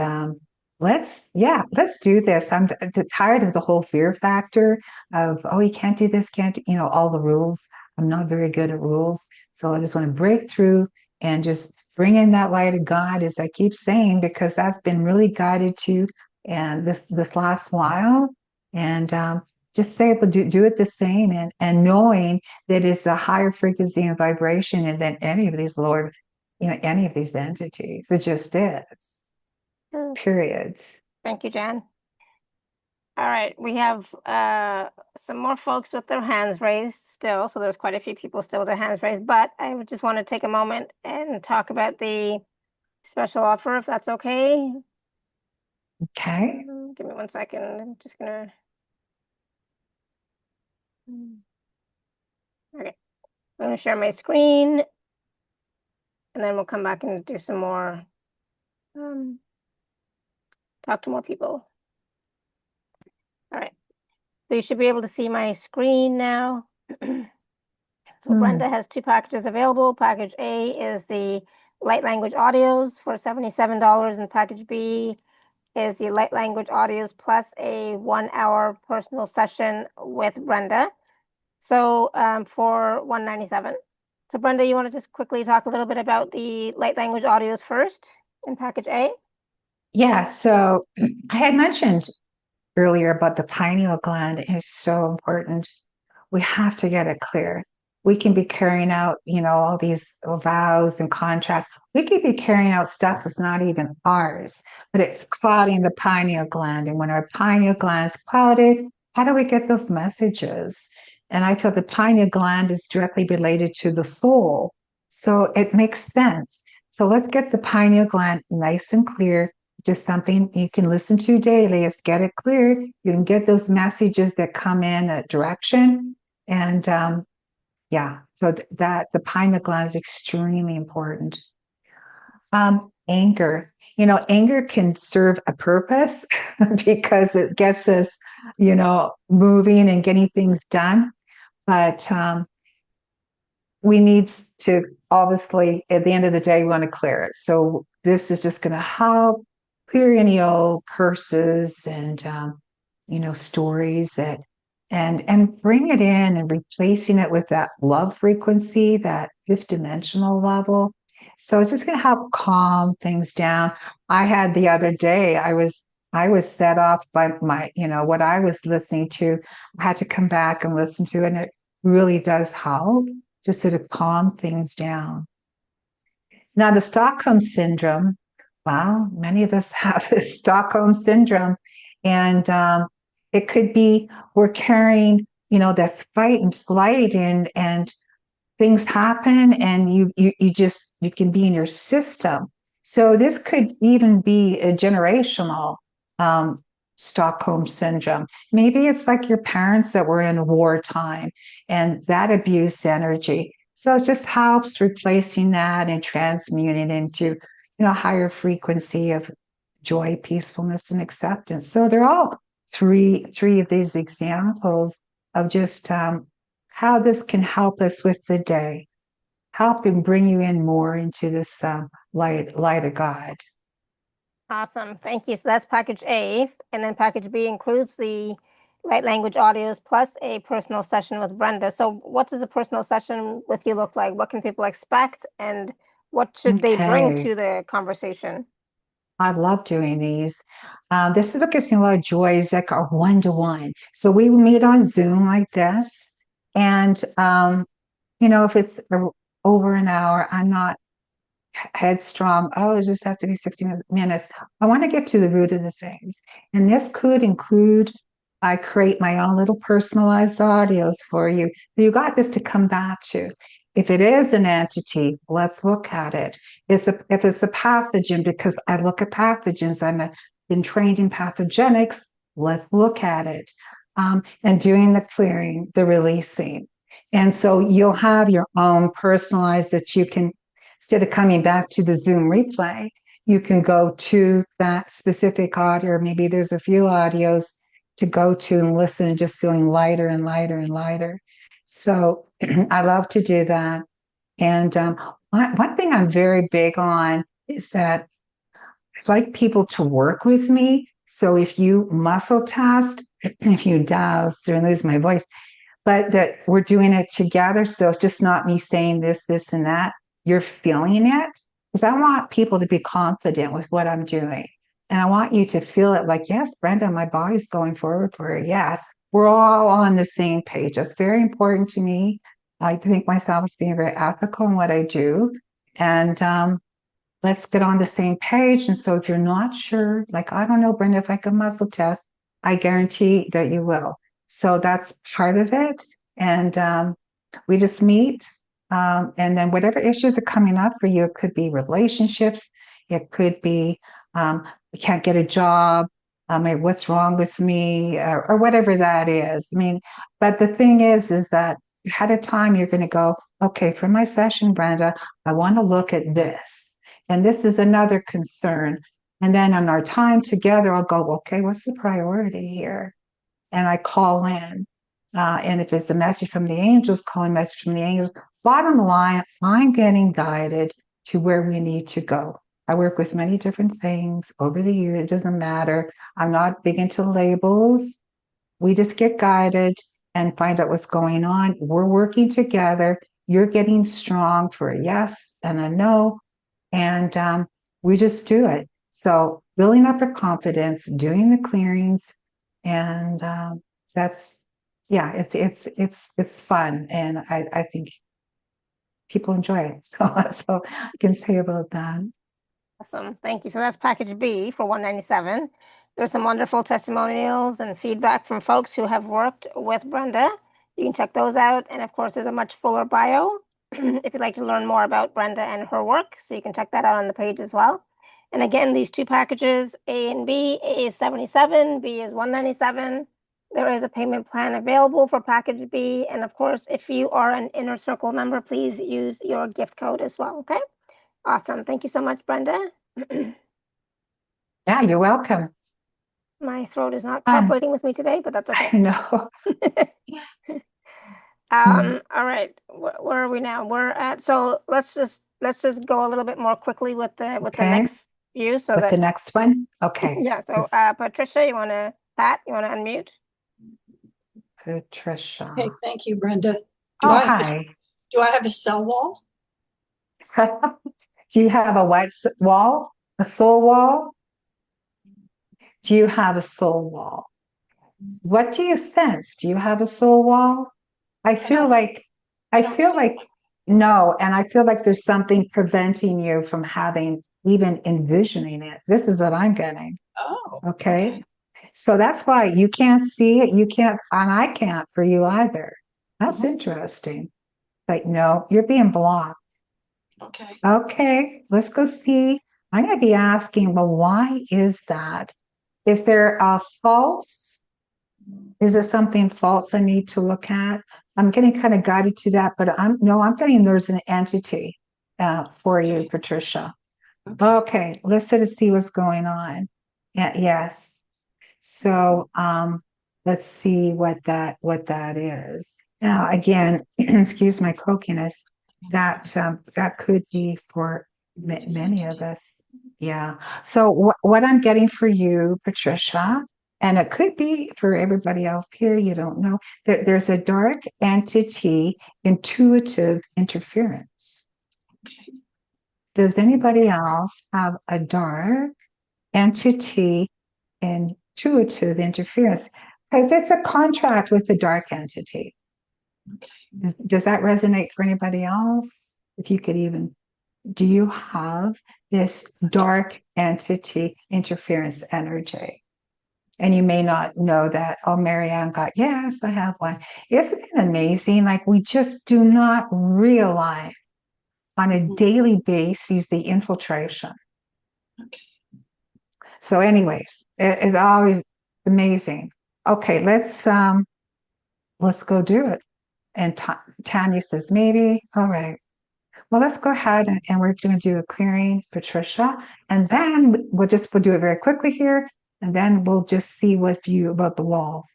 let's do this. I'm tired of the whole fear factor of, oh, you can't do this, can't do, all the rules. I'm not very good at rules, so I just want to break through and just bring in that light of God, as I keep saying, because that's been really guided to and this last while, and just say, but do it the same, and knowing that it's a higher frequency and vibration than any of these lower, any of these entities. It just is. Period. Thank you, Jan. All right, we have some more folks with their hands raised still. So there's quite a few people still with their hands raised, but I would just want to take a moment and talk about the special offer, if that's okay. Okay. Give me 1 second. I'm just gonna. Okay, I'm gonna share my screen, and then we'll come back and do some more. Talk to more people. All right. So you should be able to see my screen now. So Brenda has 2 packages available. Package A is the light language audios for $77, and package B is the light language audios plus a 1-hour personal session with Brenda. So for $197. So Brenda, you want to just quickly talk a little bit about the light language audios first in package A? Yeah. So I had mentioned earlier about the pineal gland is so important. We have to get it clear. We can be carrying out, all these vows and contracts. We could be carrying out stuff that's not even ours, but it's clouding the pineal gland. And when our pineal gland is clouded, how do we get those messages? And I feel the pineal gland is directly related to the soul. So it makes sense. So let's get the pineal gland nice and clear. Just something you can listen to daily. Let's get it cleared. You can get those messages that come in a direction. And so that the pineal gland is extremely important. Anger. Anger can serve a purpose because it gets us, moving and getting things done. But we need to, obviously, at the end of the day, we want to clear it. So this is just going to help clear any old curses and, stories that, and bring it in and replacing it with that love frequency, that fifth dimensional level. So it's just going to help calm things down. I had the other day, I was set off by my, what I was listening to. I had to come back and listen to it, and it really does help just sort of calm things down. Now, the Stockholm syndrome, well, many of us have this Stockholm syndrome, and it could be we're carrying, this fight and flight, and things happen, and you can be in your system. So this could even be a generational Stockholm syndrome. Maybe it's like your parents that were in wartime and that abuse energy. So it just helps replacing that and transmuting into, higher frequency of joy, peacefulness, and acceptance. So they're all three of these examples of just how this can help us with the day, help and bring you in more into this light of God. Awesome. Thank you. So that's package A. And then package B includes the light language audios plus a personal session with Brenda. So what does a personal session with you look like? What can people expect? And what should they bring to the conversation? I love doing these. This is what gives me a lot of joy, is like our one-to-one. So we meet on Zoom like this. And, if it's over an hour, I'm not headstrong. Oh, it just has to be 60 minutes. I want to get to the root of the things. And this could include, I create my own little personalized audios for you. You got this to come back to. If it is an entity, let's look at it. If it's a pathogen, because I look at pathogens, I've been trained in pathogenics, let's look at it. And doing the clearing, the releasing. And so you'll have your own personalized that you can, instead of coming back to the Zoom replay, you can go to that specific audio, or maybe there's a few audios to go to and listen, and just feeling lighter and lighter and lighter. So I love to do that. And one thing I'm very big on is that I like people to work with me. So if you muscle test, if you douse, or lose my voice, but that we're doing it together. So it's just not me saying this, and that. You're feeling it, because I want people to be confident with what I'm doing. And I want you to feel it like, yes, Brenda, my body's going forward for it. Yes, we're all on the same page. That's very important to me. I think myself as being very ethical in what I do. And let's get on the same page. And so if you're not sure, like, I don't know, Brenda, if I can muscle test, I guarantee that you will. So that's part of it. And we just meet. And then whatever issues are coming up for you, it could be relationships, it could be I can't get a job, what's wrong with me, or whatever that is. I mean, but the thing is that ahead of time you're going to go, okay, for my session, Brenda, I want to look at this, and this is another concern. And then on our time together, I'll go, okay, what's the priority here? And I call in. And if it's a message from the angels, calling message from the angels. Bottom line, I'm getting guided to where we need to go. I work with many different things over the years. It doesn't matter. I'm not big into labels. We just get guided and find out what's going on. We're working together. You're getting strong for a yes and a no. And we just do it. So building up our confidence, doing the clearings, And that's, yeah, it's fun. And I think people enjoy it. So that's all I can say about that. Awesome. Thank you. So that's package B for 197. There's some wonderful testimonials and feedback from folks who have worked with Brenda. You can check those out. And of course, there's a much fuller bio if you'd like to learn more about Brenda and her work. So you can check that out on the page as well. And again, these two packages, A and B, A is 77, B is 197. There is a payment plan available for package B. And of course, if you are an Inner Circle member, please use your gift code as well. Okay. Awesome. Thank you so much, Brenda. Yeah, you're welcome. My throat is not Fun. cooperating with me today, but that's I okay. know. All right. Where are we now? We're at, so let's just go a little bit more quickly with the Okay. next view so With the that next one? Okay. yeah, so Patricia, you want to unmute? Patricia. Okay, thank you, Brenda. Oh, I have hi. do I have a cell wall? Do you have a white wall? A soul wall? Do you have a soul wall? What do you sense? Do you have a soul wall? I feel like no, and I feel like there's something preventing you from having even envisioning it. This is what I'm getting. Oh, Okay. So that's why you can't see it. You can't, and I can't for you either. That's interesting. Like, no, you're being blocked. okay. Okay, let's go see. I'm going to be asking, well, why is that? Is there a false? Is there something false I need to look at? I'm getting kind of guided to that, but I'm getting there's an entity for you, Patricia. Okay, let's sort of see what's going on. Yeah, yes. So let's see what that is. Now, again, excuse my croakiness. That could be for many of us. Yeah. So what I'm getting for you, Patricia, and it could be for everybody else here, you don't know, there's a dark entity, intuitive interference. Does anybody else have a dark entity, intuitive interference? Because it's a contract with the dark entity. Does that resonate for anybody else? If you could even, do you have this dark entity interference energy? And you may not know that. Oh, Marianne got, yes, I have one. Isn't it amazing? Like we just do not realize on a daily basis the infiltration. Okay. So anyways, it is always amazing. Okay, let's go do it. And Tanya says, maybe. All right. Well, let's go ahead and we're going to do a clearing, Patricia. And then we'll do it very quickly here. And then we'll just see what view about the wall.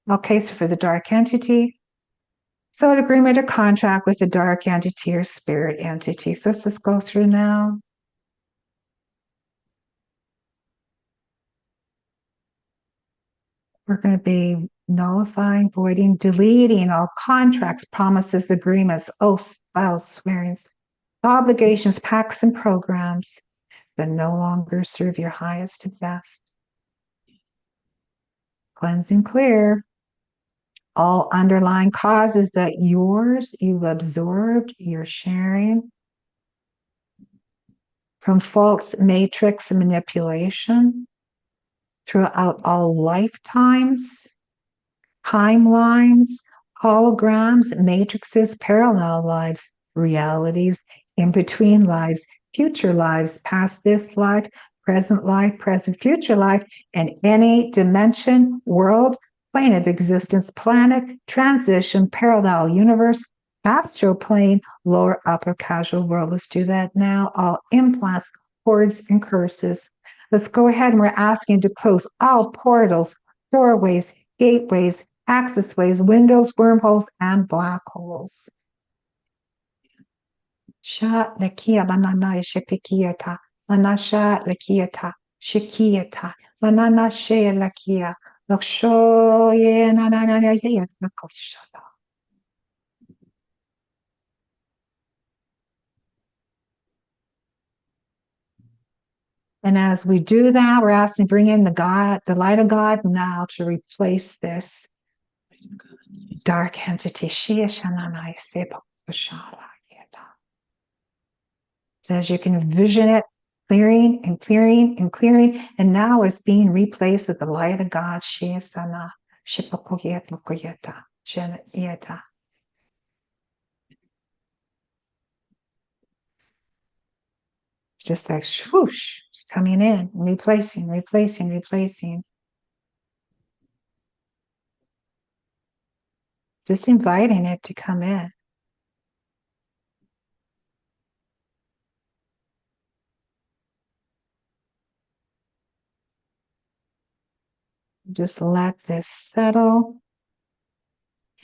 Okay, so for the dark entity. So an agreement or contract with the dark entity or spirit entity. So let's just go through now. We're going to be nullifying, voiding, deleting all contracts, promises, agreements, oaths, vows, swearings, obligations, pacts, and programs that no longer serve your highest and best. Cleanse and clear all underlying causes that you've absorbed, you're sharing from false matrix and manipulation throughout all lifetimes, timelines, holograms, matrices, parallel lives, realities, in between lives, future lives, past this life, present, future life, and any dimension, world, plane of existence, planet, transition, parallel universe, astral plane, lower, upper, causal world. Let's do that now. All implants, cords, and curses. Let's go ahead and we're asking to close all portals, doorways, gateways, accessways, windows, wormholes, and black holes. Sha lakia manana shepikiata, manasha lakiata, shikiata, manana she lakia, lakshoye nanana yakoshada. And as we do that, we're asking to bring in the light of God now to replace this dark entity. So as you can envision it clearing and clearing and clearing, and now it's being replaced with the light of God. Just like swoosh, it's coming in, replacing, replacing, replacing. Just inviting it to come in. Just let this settle.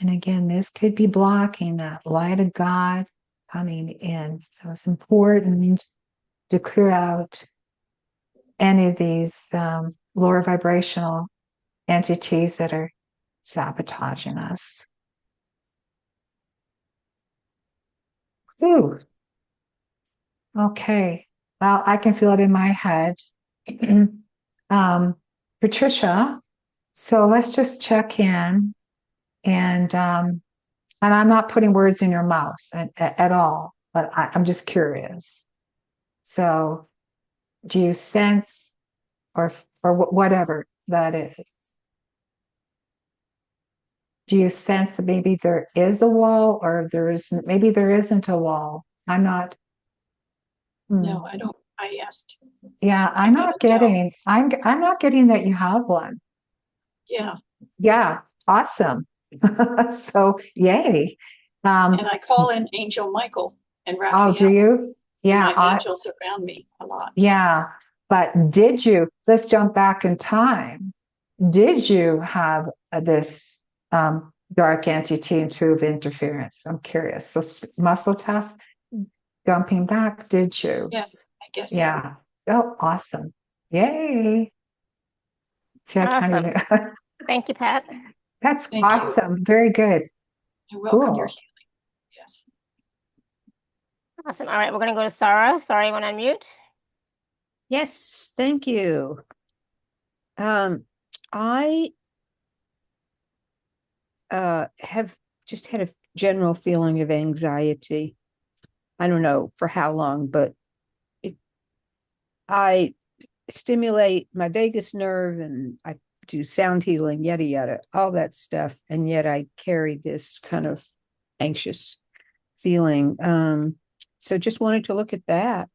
And again, this could be blocking that light of God coming in. So it's important to clear out any of these lower vibrational entities that are sabotaging us. Ooh. Okay. Well, I can feel it in my head. Patricia, so let's just check in, and I'm not putting words in your mouth at all, but I'm just curious. So do you sense, or whatever that is, do you sense that maybe there is a wall, or maybe there isn't a wall? I'm not. No, I don't. I asked. Yeah, I'm not getting. I'm not getting that you have one. Yeah. Yeah, awesome. So yay. And I call in Angel Michael and Raphael. Oh, do you? Yeah, my angels around me a lot. Yeah, but let's jump back in time. Did you have this dark entity intuitive interference? I'm curious. So muscle test, jumping back, did you? Yes, I guess Yeah. Oh, awesome. Yay. See, Awesome. Thank you, Pat. That's Thank awesome. Very good. you. I welcome your Cool. healing. Yes. Awesome. All right, we're going to go to Sarah. Sarah, you want to unmute? Yes, thank you. I have just had a general feeling of anxiety. I don't know for how long, but I stimulate my vagus nerve and I do sound healing, yada, yada, all that stuff. And yet I carry this kind of anxious feeling. So just wanted to look at that.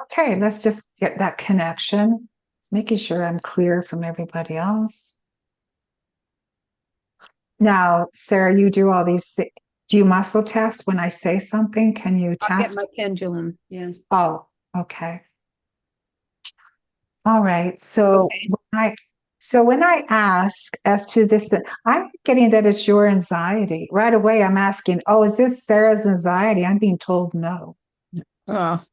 Okay, let's just get that connection. Just making sure I'm clear from everybody else. Now, Sarah, you do all these things. Do you muscle test when I say something? Can you I'll get test? my pendulum. Yeah. Oh, okay. All right. So when I ask as to this, I'm getting that it's your anxiety. Right away, I'm asking, oh, is this Sarah's anxiety? I'm being told no. Oh,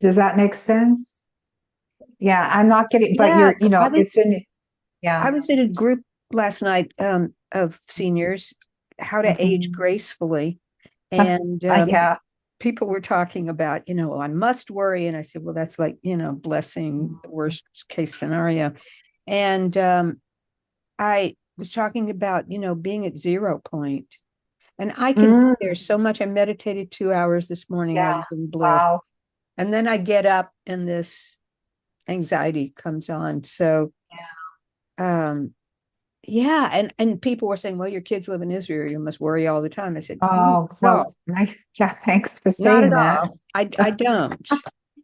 Does that make sense? Yeah, I'm not getting, but yeah. it's in, yeah. I was in a group last night of seniors, how to age gracefully. And Yeah. people were talking about, I must worry. And I said, well, that's like, blessing the worst case scenario. And I was talking about, being at 0 point. And I can be there so much. I meditated 2 hours this morning. I Yeah. was in bliss. Wow. And then I get up and this anxiety comes on. So yeah, and people were saying, well, your kids live in Israel, you must worry all the time. I said, Oh, no, well, nice. Yeah, thanks for not saying at that. all. I don't.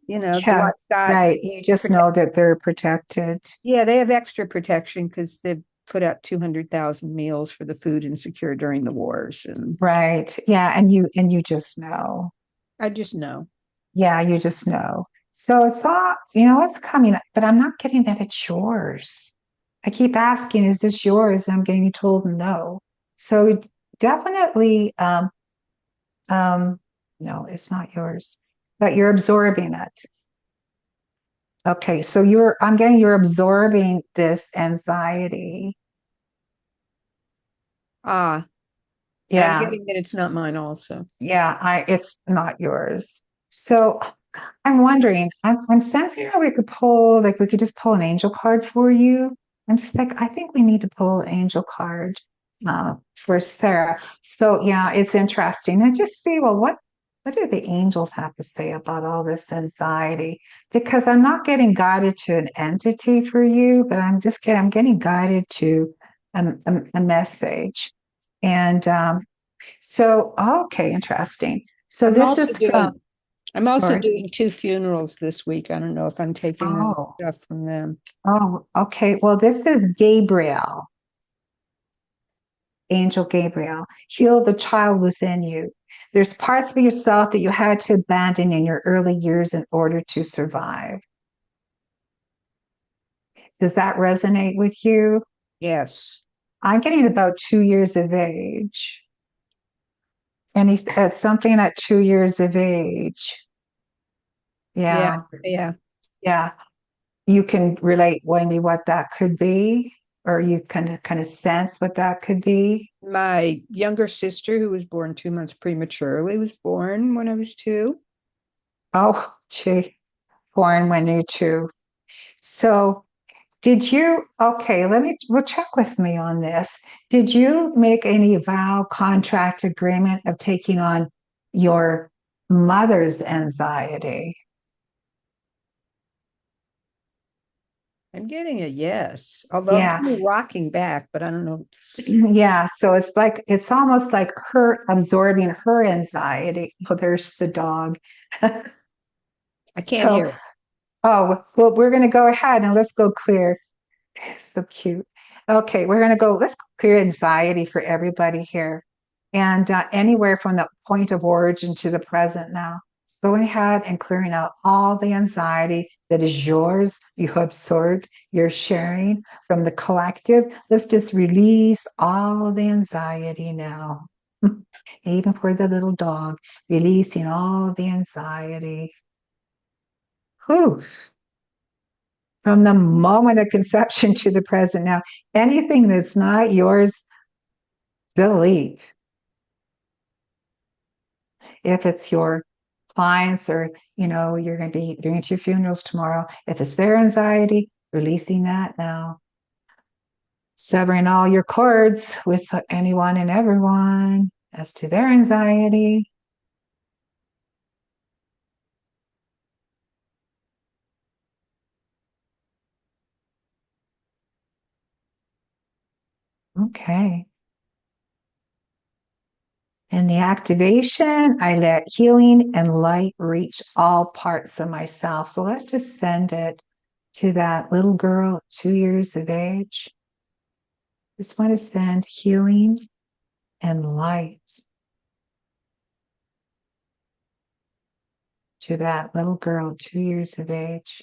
Yeah, I've got right. You just know that they're protected. yeah, they have extra protection because they've put out 200,000 meals for the food insecure during the wars. And Right. Yeah, and you just know. I just know. Yeah, you just know. So it's all, it's coming, but I'm not getting that it's yours. I keep asking, is this yours? I'm getting told no. So definitely, no, it's not yours, but you're absorbing it. Okay, so you're absorbing this anxiety. Ah, Yeah. I'm getting that it's not mine also. Yeah, it's not yours. So I'm wondering, I'm sensing how we could pull, like we could just pull an angel card for you. I'm just like, I think we need to pull an angel card for Sarah. So yeah, it's interesting. And just see, well, what do the angels have to say about all this anxiety? Because I'm not getting guided to an entity for you, but I'm getting guided to a message. And so, okay, interesting. So I'm this also is from, I'm also sorry. doing 2 funerals this week. I don't know if I'm taking the Oh, stuff from them. oh, okay. Well, this is Gabriel, Angel Gabriel. Heal the child within you. There's parts of yourself that you had to abandon in your early years in order to survive. Does that resonate with you? Yes. I'm getting about 2 years of age. Something at 2 years of age. Yeah. Yeah, Yeah. yeah. You can relate maybe what that could be, or you kind of sense what that could be. My younger sister, who was born 2 months prematurely, was born when I was 2. Oh, gee, born when you two. So okay, we'll check with me on this. Did you make any vow, contract, agreement of taking on your mother's anxiety? I'm getting a yes, although I'm Yeah. kind of rocking back, but I don't know. Yeah, so it's almost like her absorbing her anxiety. Oh, there's the dog. I can't So, hear it. oh, well, we're going to go ahead and let's go clear. So cute. Okay, we're going to go, let's clear anxiety for everybody here. And anywhere from the point of origin to the present now. So going ahead and clearing out all the anxiety that is yours, you have absorbed, you're sharing from the collective. Let's just release all the anxiety now. Even for the little dog, releasing all the anxiety. Whew. From the moment of conception to the present now, anything that's not yours, delete. If it's your clients or, you're going to be doing 2 funerals tomorrow, if it's their anxiety, releasing that now. Severing all your cords with anyone and everyone as to their anxiety. Okay. And the activation, I let healing and light reach all parts of myself. So let's just send it to that little girl, 2 years of age. Just want to send healing and light to that little girl, 2 years of age.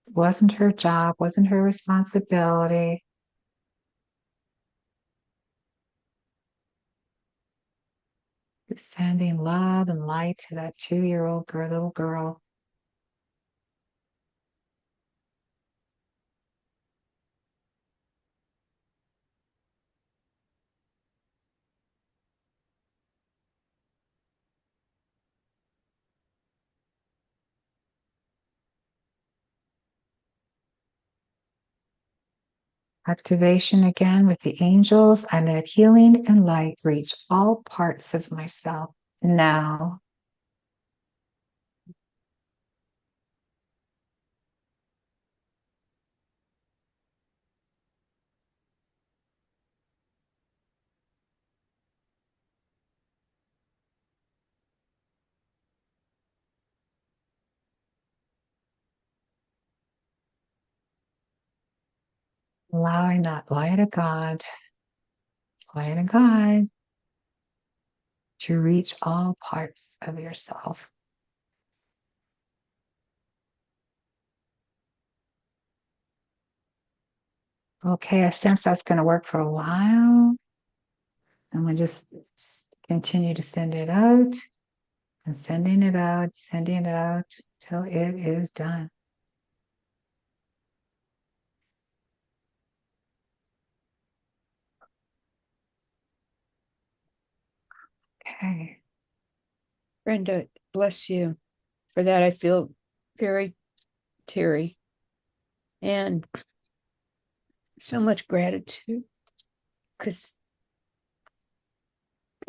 Wasn't her job, wasn't her responsibility. Just sending love and light to that 2-year-old little girl. Activation again with the angels. I let healing and light reach all parts of myself now. Allowing that light of God to reach all parts of yourself. Okay, I sense that's going to work for a while. And we just continue to send it out and sending it out till it is done. Okay. Brenda, bless you. For that, I feel very teary and so much gratitude because,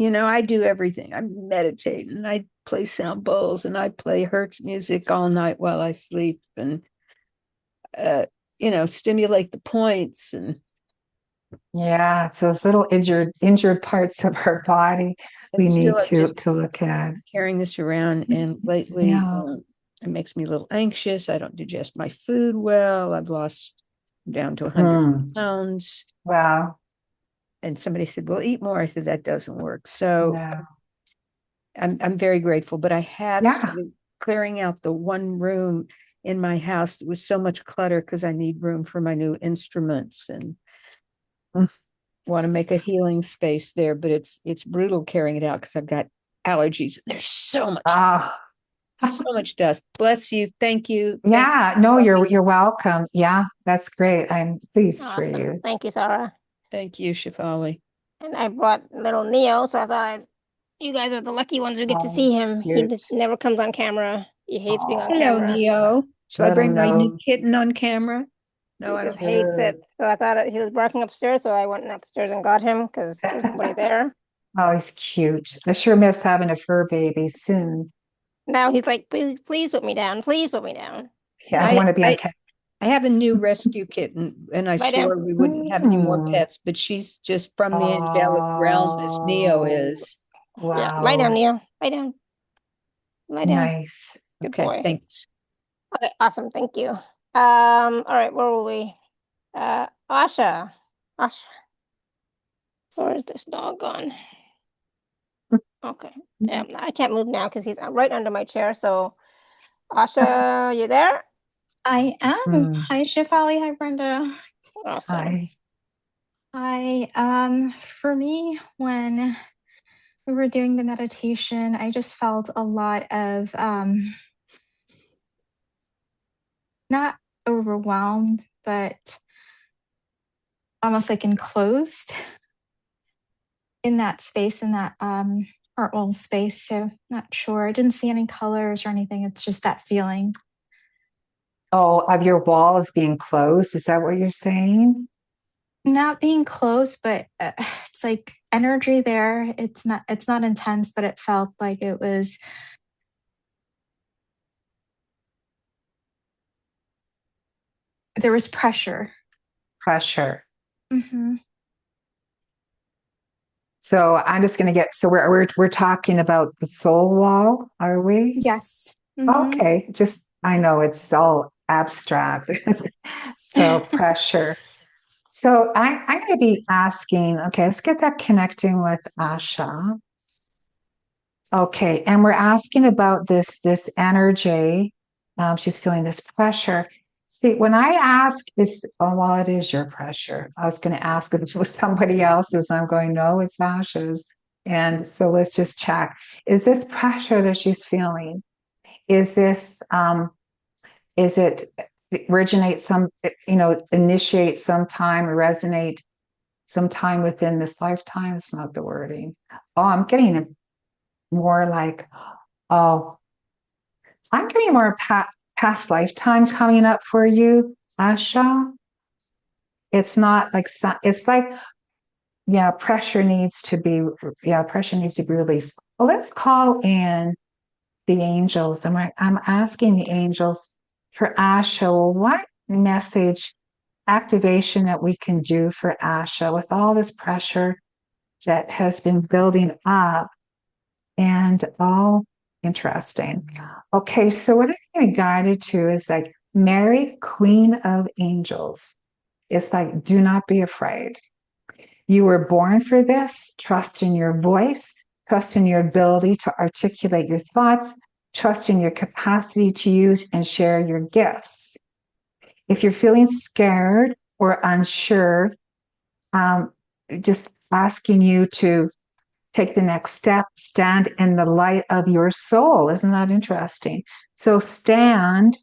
I do everything. I meditate and I play sound bowls and I play Hertz music all night while I sleep and, stimulate the points. And Yeah, it's those little injured parts of our body we still need I'm just to look at. carrying this around. And lately, Yeah. it makes me a little anxious. I don't digest my food well. I've lost down to 100 pounds. Wow. And somebody said, well, eat more. I said, that doesn't work. So No. I'm very grateful, but I have Yeah. started clearing out the one room in my house that was so much clutter because I need room for my new instruments and want to make a healing space there. But it's brutal carrying it out because I've got allergies. There's so much dust. Bless you. Thank you. Yeah. No, you're welcome. Yeah, that's great. I'm pleased for Awesome. you. Thank you, Sarah. Thank you, Shefali. And I brought little Neo, so I thought you guys are the lucky ones who get to Oh, see him. He cute. never comes on camera. He hates being on Oh, Hello, camera. Neo. Shall I little bring my new nose. kitten on camera? No, He I just don't. hates it. So I thought he was barking upstairs, so I went upstairs and got him because there's nobody there. Oh, he's cute. I sure miss having a fur baby soon. Now he's like, please, please put me down. Please put me down. Yeah, I I, want to be on I, camera. I have a new rescue kitten, and I Lie swore down. we wouldn't have any more Mm. pets, but she's just from the angelic realm as Neo Oh, is. Yeah, lie down, wow. Neo. Lie down. Lie down. Nice. Good Okay, boy. thanks. Okay, awesome. Thank you. All right, where were we? Asha. Asha. So where's this dog gone? Okay. Yeah, I can't move now because he's right under my chair. So, Asha, you there? I am. Mm. Hi, Shefali. Hi, Brenda. Awesome. For me, when we were doing the meditation, I just felt a lot of not overwhelmed, but almost like enclosed in that space, in that heart space. So not sure. I didn't see any colors or anything. It's just that feeling. Oh, of your wall is being closed. Is that what you're saying? Not being close, but it's like energy there. It's not intense, but it felt like it was. There was pressure. Pressure. Mm-hmm. So I'm just going to so we're talking about the soul wall, are we? Yes. Mm-hmm. Okay. Just I know it's all abstract. So pressure. So I'm going to be asking, okay, let's get that connecting with Asha. Okay, and we're asking about this energy. She's feeling this pressure. See, when I ask well, it is your pressure. I was going to ask if it was somebody else's. I'm going, no, it's Asha's. And so let's just check. Is this pressure that she's feeling? Is it originate initiate sometime or resonate sometime within this lifetime? It's not the wording. Oh, I'm getting a more like, oh, I'm getting more past lifetime coming up for you, Asha. It's not like, it's like, yeah, pressure needs to be released. Well, let's call in the angels. I'm asking the angels for Asha. Well, what message activation that we can do for Asha with all this pressure that has been building up and all interesting. Okay, so what I'm going to guide you to is like Mary, Queen of Angels. It's like, do not be afraid. You were born for this. Trust in your voice, trust in your ability to articulate your thoughts, trust in your capacity to use and share your gifts. If you're feeling scared or unsure, just asking you to take the next step, stand in the light of your soul. Isn't that interesting? So stand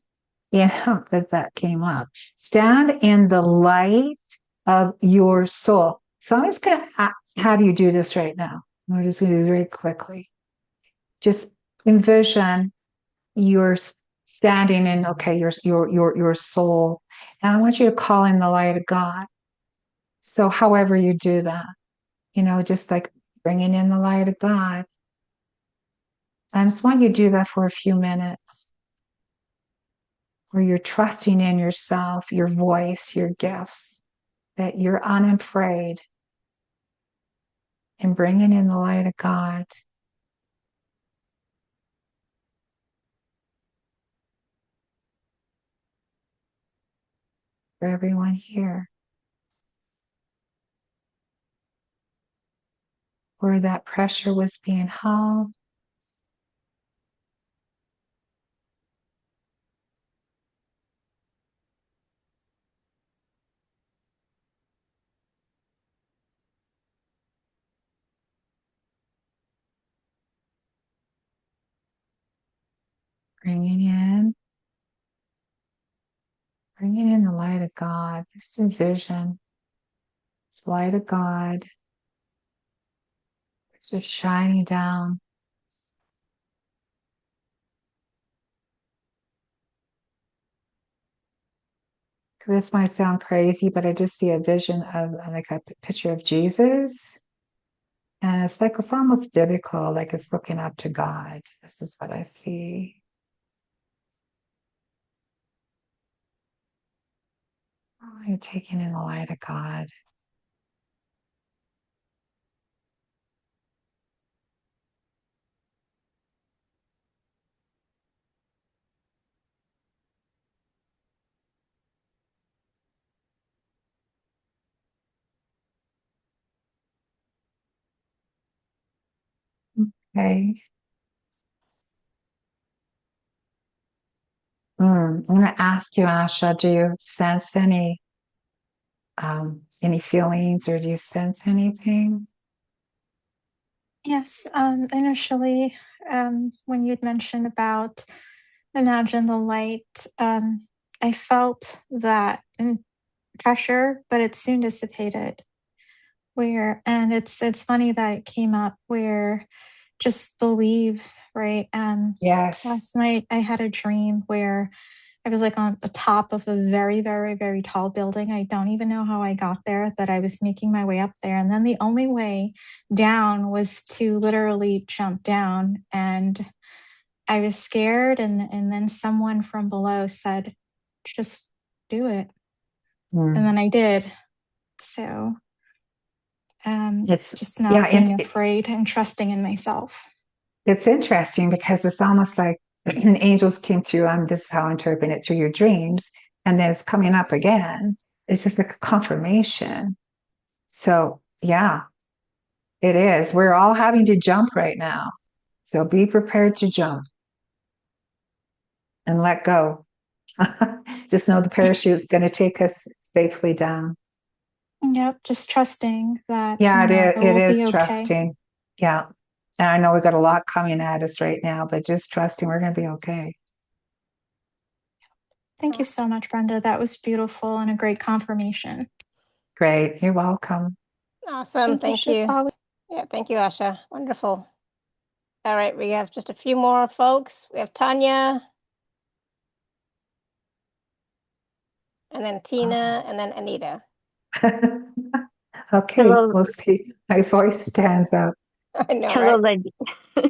in, that came up. Stand in the light of your soul. So I'm just going to have you do this right now. We're just going to do it very quickly. Just envision you're standing in, okay, your soul. And I want you to call in the light of God. So however you do that, just like bringing in the light of God. I just want you to do that for a few minutes, where you're trusting in yourself, your voice, your gifts, that you're unafraid, and bringing in the light of God. For everyone here, where that pressure was being held. Bringing in the light of God. Just envision this light of God just shining down. This might sound crazy, but I just see a vision of like a picture of Jesus. And it's almost biblical, like it's looking up to God. This is what I see. Oh, you're taking in the light of God. Okay. I'm going to ask you, Asha, do you sense any feelings, or do you sense anything? Yes, initially, when you'd mentioned about imagine the light, I felt that pressure, but it soon dissipated. And it's funny that it came up where just believe, right? Yes. Last night I had a dream where I was like on the top of a very, very, very tall building. I don't even know how I got there, that I was making my way up there. And then the only way down was to literally jump down. And I was scared. And then someone from below said, just do it. And then I did. So It's just not being afraid and trusting in myself. It's interesting because it's almost like angels came through. This is how I interpret it, through your dreams, and then it's coming up again. It's just like a confirmation. So yeah, it is. We're all having to jump right now. So be prepared to jump and let go. Just know the parachute's going to take us safely down. Yep, just trusting that. Yeah, it we'll is be okay. trusting. Yeah. And I know we've got a lot coming at us right now, but just trusting we're going to be okay. Thank you so much, Brenda. That was beautiful and a great confirmation. Great. You're welcome. Awesome. Thank you. Yeah, thank you, Asha. Wonderful. All right, we have just a few more folks. We have Tanya, and then Tina, and then Anita. Okay, Hello. we'll see. My voice stands up. I know, Hello, right? lady.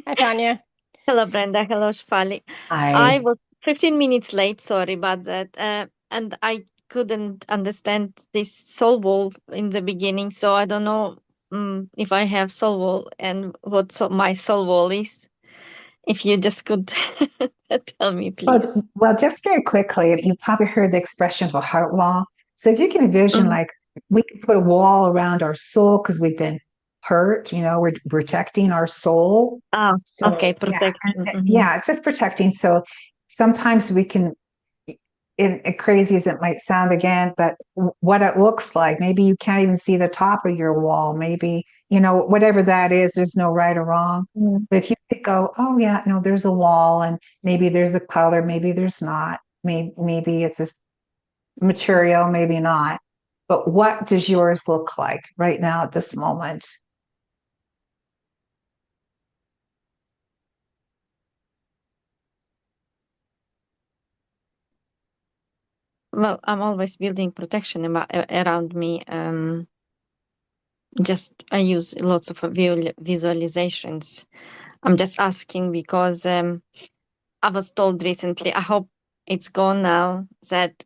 Hi, Tanya. Hello, Brenda. Hello, Shefali. I was 15 minutes late. Sorry about that. And I couldn't understand this soul wall in the beginning, so I don't know if I have soul wall and what my soul wall is. If you just could tell me, please. Well, just very quickly, you probably heard the expression of a heart wall. So if you can envision, like we can put a wall around our soul because we've been hurt, we're protecting our soul. Oh, so, okay, protection. Yeah, it's just protecting. So sometimes we can, crazy as it might sound again, but what it looks like, maybe you can't even see the top of your wall. Maybe, whatever that is, there's no right or wrong. But if you could go, oh yeah, no, there's a wall, and maybe there's a color, maybe there's not. Maybe it's a material, maybe not. But what does yours look like right now at this moment? Well, I'm always building protection around me. Just I use lots of visualizations. I'm just asking because I was told recently, I hope it's gone now, that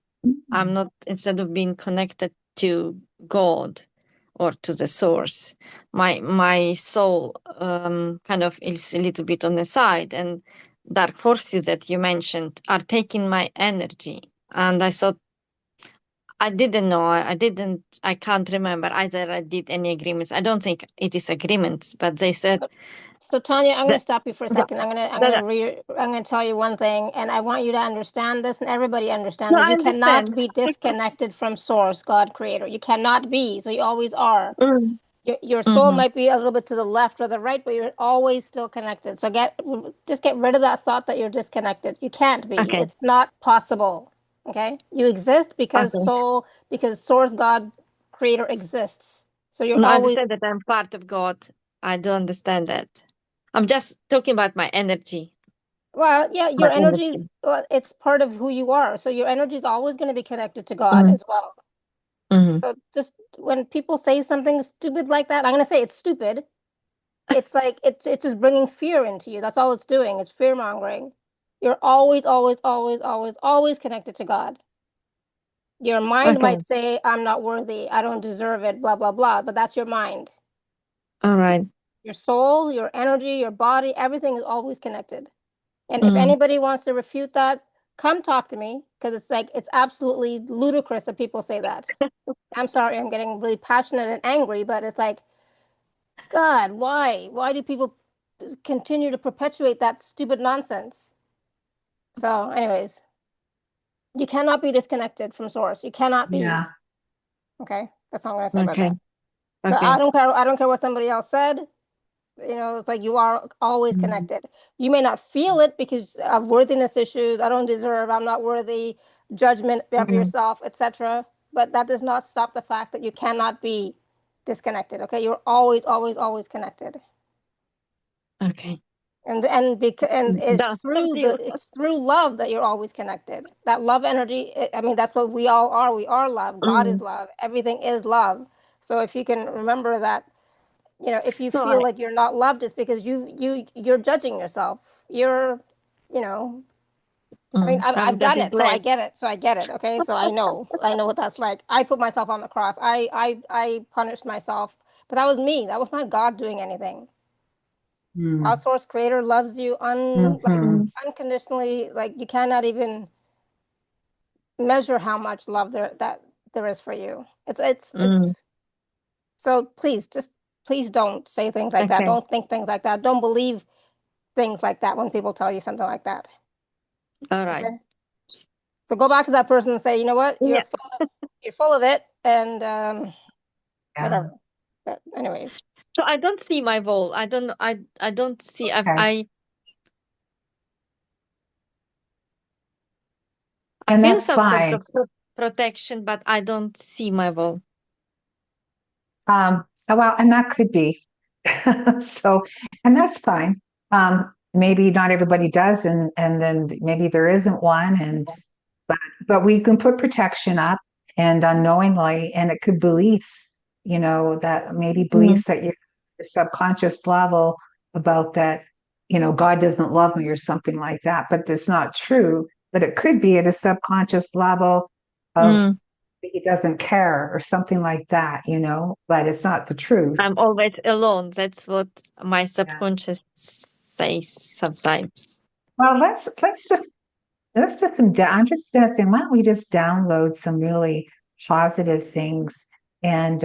I'm not, instead of being connected to God or to the source, my soul kind of is a little bit on the side, and dark forces that you mentioned are taking my energy. And I thought, I didn't know. I can't remember either I did any agreements. I don't think it is agreements, but they said So Tanya, I'm going to that, stop you for a second. I'm going to tell you one thing, and I want you to understand this, and everybody understand no, that I you cannot understand. be disconnected from Source, God, Creator. You cannot be. So you always are. Mm, Your soul mhm. might be a little bit to the left or the right, but you're always still connected. So just get rid of that thought that you're disconnected. You can't be. Okay, It's not possible. Okay? You exist because okay. Source, God, Creator exists. So you're No, I always. understand that I'm part of God. I do understand that. I'm just talking about my energy. Well, yeah, My your energy is, energy. well, it's part of who you are. So your energy is always going to be connected to God Mm, as well. mhm. So just when people say something stupid like that, I'm going to say it's stupid. It's like it's just bringing fear into you. That's all it's doing. It's fear mongering. You're always, always, always, always, always connected to God. Your mind Okay, might say, I'm not worthy, I don't deserve it, blah, blah, blah, but that's your mind. all right. Your soul, your energy, your body, everything is always connected. And if Mm, anybody wants to refute that, come talk to me because it's like it's absolutely ludicrous that people say that. I'm sorry, I'm getting really passionate and angry, but it's like, God, why? Why do people continue to perpetuate that stupid nonsense? So, anyways, you cannot be disconnected from source. You cannot be. Yeah. Okay, that's all I'm gonna say about okay, that. So okay. I don't care what somebody else said. You know, it's like you are always Mm. connected. You may not feel it because of worthiness issues. I don't deserve, I'm not worthy, judgment of Mm. yourself, etc. But that does not stop the fact that you cannot be disconnected. Okay, you're always, always, always connected. Okay. And Done. Thank you. it's through love that you're always connected. That love energy, I mean, that's what we all are. We are love. God is Mm. love. Everything is love. So if you can remember that, you know, if you No, feel like you're not loved, it's because you're judging yourself. You're, you know, I mean, I've I'm done getting it, so I blessed. get it. So I get it. Okay, so I know what that's like. I put myself on the cross. I punished myself, but that was me. That was not God doing anything. Our Mm. source creator loves you like Mhm. Mm, unconditionally. Like you cannot even measure how much love there is for you. mm. So please don't say things like that. Okay. Don't think things like that. Don't believe things like that when people tell you something like that. All right. Okay. So go back to that person and say, you know what, Yeah. you're full of it, and Yeah. whatever. But anyways, So I don't see my wall. I don't know. I don't see. Okay. I And feel that's some sort fine. of protection, but I don't see my wall. Well, and that could be. So, and that's fine. Maybe not everybody does, and then maybe there isn't one, but we can put protection up and unknowingly, and it could beliefs, that maybe Mm, beliefs that your subconscious level about that, God doesn't love me or something like that, but that's not true. But it could be at a subconscious level of mm. he doesn't care or something like that, but it's not the truth. I'm always alone. That's what my Yeah. subconscious says sometimes. Well, let's just I'm just sensing, why don't we just download some really positive things and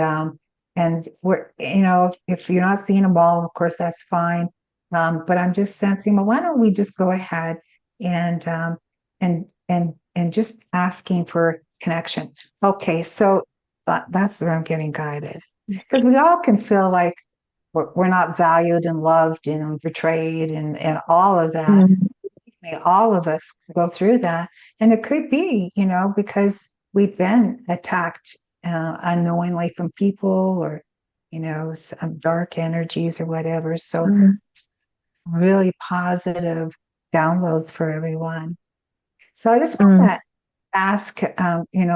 we're, if you're not seeing them all, of course that's fine. But I'm just sensing, well, why don't we just go ahead and and just asking for connection. Okay, so that's where I'm getting guided. Because we all can feel like we're not valued and loved and betrayed and all of that. Mm, All of us go through that. And it could be, because we've been attacked unknowingly from people or, some dark energies or whatever. So mm, really positive downloads for everyone. So I just want mm. that ask,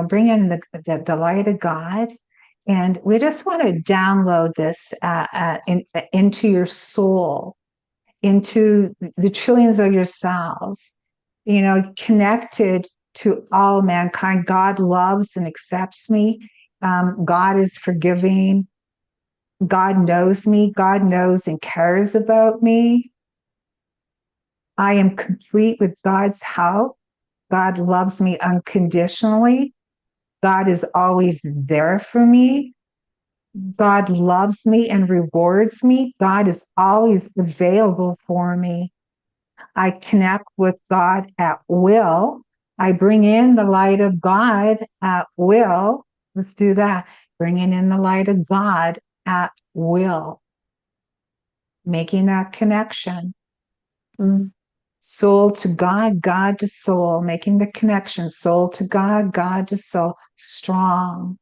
bring in the light of God. And we just want to download this into your soul, into the trillions of your cells, connected to all mankind. God loves and accepts me. God is forgiving. God knows me. God knows and cares about me. I am complete with God's help. God loves me unconditionally. God is always there for me. God loves me and rewards me. God is always available for me. I connect with God at will. I bring in the light of God at will. Let's do that. Bringing in the light of God at will. Making that connection. Soul to God, God to soul. Making the connection. Soul to God, God to soul. Strong.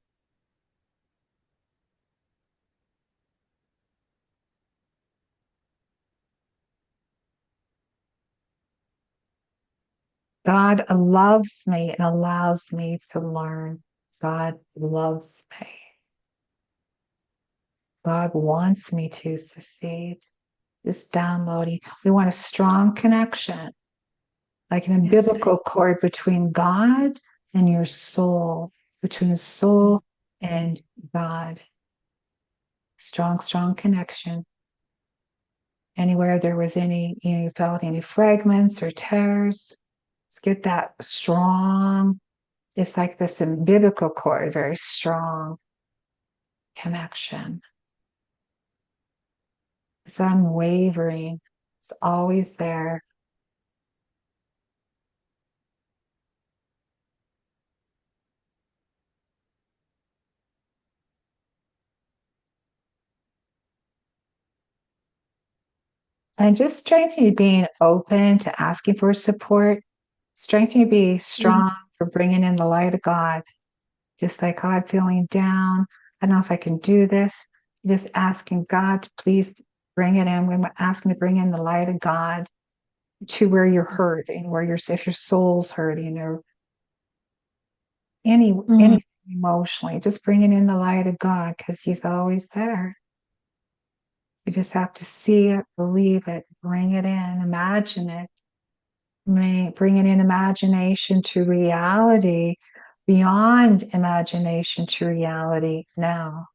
God loves me and allows me to learn. God loves me. God wants me to succeed. Just downloading. We want a strong connection, like an umbilical cord between God and your soul, between soul and God. Strong, strong connection. Anywhere there was any, you felt any fragments or tears, let's get that strong. It's like this umbilical cord, very strong connection. It's unwavering. It's always there. And just strengthening being open to asking for support, strengthening being strong for bringing in the light of God. Just like, oh, I'm feeling down. I don't know if I can do this. Just asking God to please bring it in. We're asking to bring in the light of God to where you're hurting, if your soul's hurting or anything emotionally, just bringing in the light of God because He's always there. You just have to see it, believe it, bring it in, imagine it. Bring it in imagination to reality, beyond imagination to reality now.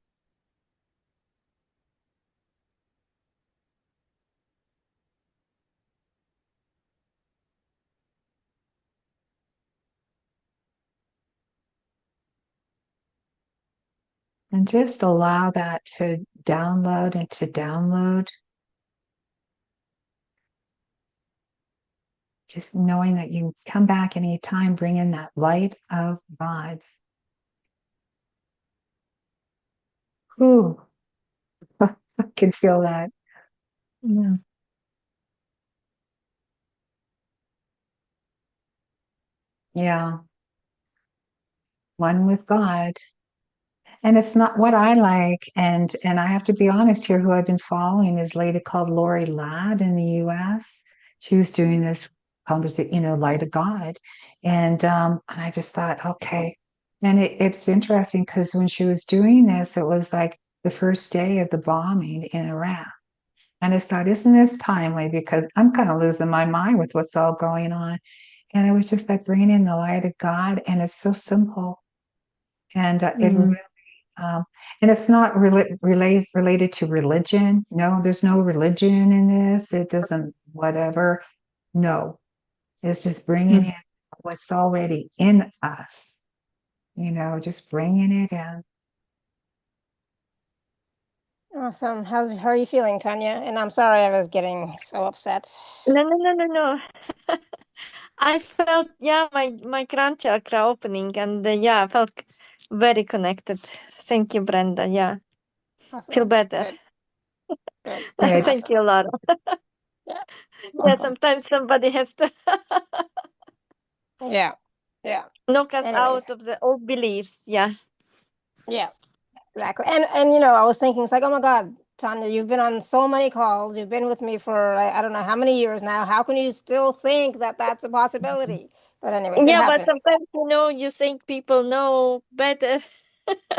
And just allow that to download and to download. Just knowing that you come back anytime, bring in that light of God. Ooh, I can feel that. Yeah. Yeah. One with God. And it's not what I like. And I have to be honest here, who I've been following is a lady called Lori Ladd in the US. She was doing this conversation, light of God. And I just thought, okay. And it's interesting because when she was doing this, it was like the first day of the bombing in Iraq. And I thought, isn't this timely? Because I'm kind of losing my mind with what's all going on. And it was just like bringing in the light of God. And it's so simple. And it really and it's not related to religion. No, there's no religion in this. It doesn't, whatever. No, it's just bringing in what's already in us, just bringing it in. Awesome. How are you feeling, Tanya? And I'm sorry I was getting so upset. No. I felt, my crown chakra opening, and I felt very connected. Thank you, Brenda. Yeah, Awesome. feel better. Good. Thank you, Laura. Yeah. Sometimes somebody has to Yeah. knock us Anyways. out of the old beliefs. Yeah, exactly. And I was thinking, it's like, oh my God, Tanya, you've been on so many calls. You've been with me for I don't know how many years now. How can you still think that that's a possibility? But anyway, it Yeah, but happens. sometimes, you think people know better.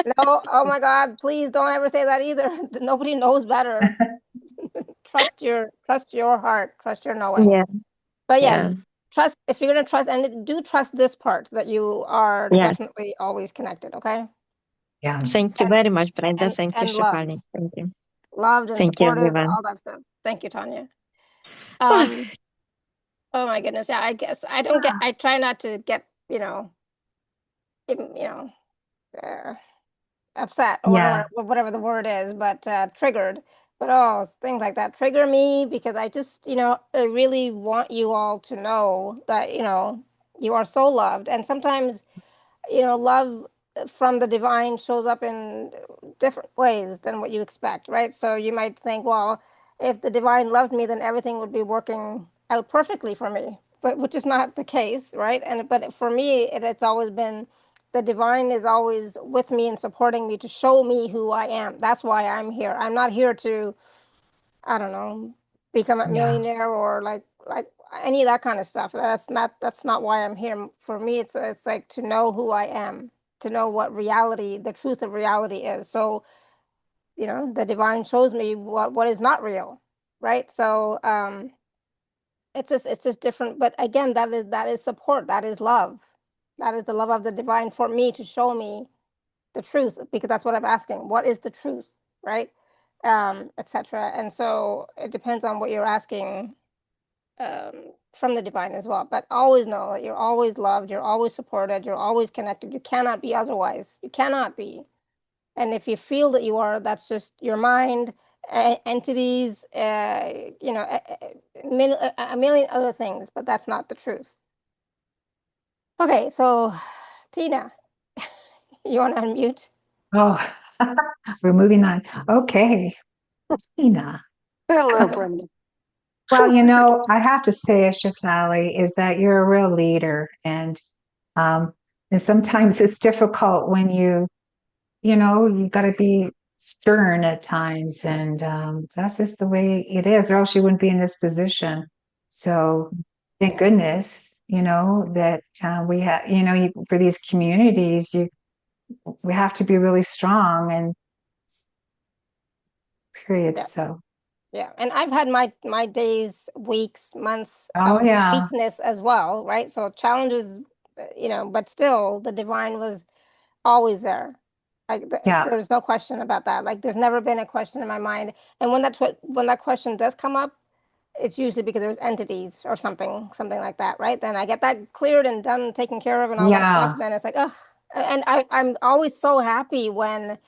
No, oh my God, please don't ever say that either. Nobody knows better. Trust your heart, trust your knowing. Yeah, But yeah, trust, if you're gonna trust, and do trust this part that you are yeah. definitely always connected, okay? Yeah. Thank you And very much, Brenda. Thank you, and loved. Shefali. Thank you. Loved and Thank you, supported, everyone. all that stuff. Thank you, Tanya. Oh my goodness. Yeah, I guess I try not to get, you know, uh, upset or Yeah. whatever the word is, but triggered. But oh, things like that trigger me because I just, I really want you all to know that, you are so loved. And sometimes, love from the divine shows up in different ways than what you expect, right? So you might think, well, if the divine loved me, then everything would be working out perfectly for me, but which is not the case, right? But for me, it's always been the divine is always with me and supporting me to show me who I am. That's why I'm here. I'm not here to, I don't know, become a Yeah. millionaire or like any of that kind of stuff. That's not why I'm here. For me, it's like to know who I am, to know what reality, the truth of reality is. So, the divine shows me what is not real, right? So, it's just different. But again, that is support. That is love. That is the love of the divine for me to show me the truth, because that's what I'm asking. What is the truth, right? Etc. And so it depends on what you're asking from the divine as well. But always know that you're always loved, you're always supported, you're always connected. You cannot be otherwise. You cannot be. And if you feel that you are, that's just your mind, entities, a million other things, but that's not the truth. Okay, so Tina, you want to unmute? Oh, we're moving on. Okay. Tina. Hello, Brenda. Well, I have to say, Shefali, is that you're a real leader, and sometimes it's difficult when you got to be stern at times, and that's just the way it is, or else you wouldn't be in this position. So, thank goodness, that we have, for these communities, we have to be really strong and period. Yeah. So, Yeah, and I've had my days, weeks, months oh of yeah, weakness as well, right? So challenges, but still the divine was always there. Like yeah, there's no question about that. Like there's never been a question in my mind. And when that question does come up, it's usually because there's entities or something like that, right? Then I get that cleared and done, taken care of, and all that stuff. yeah, Then it's like, oh, and I'm always so happy when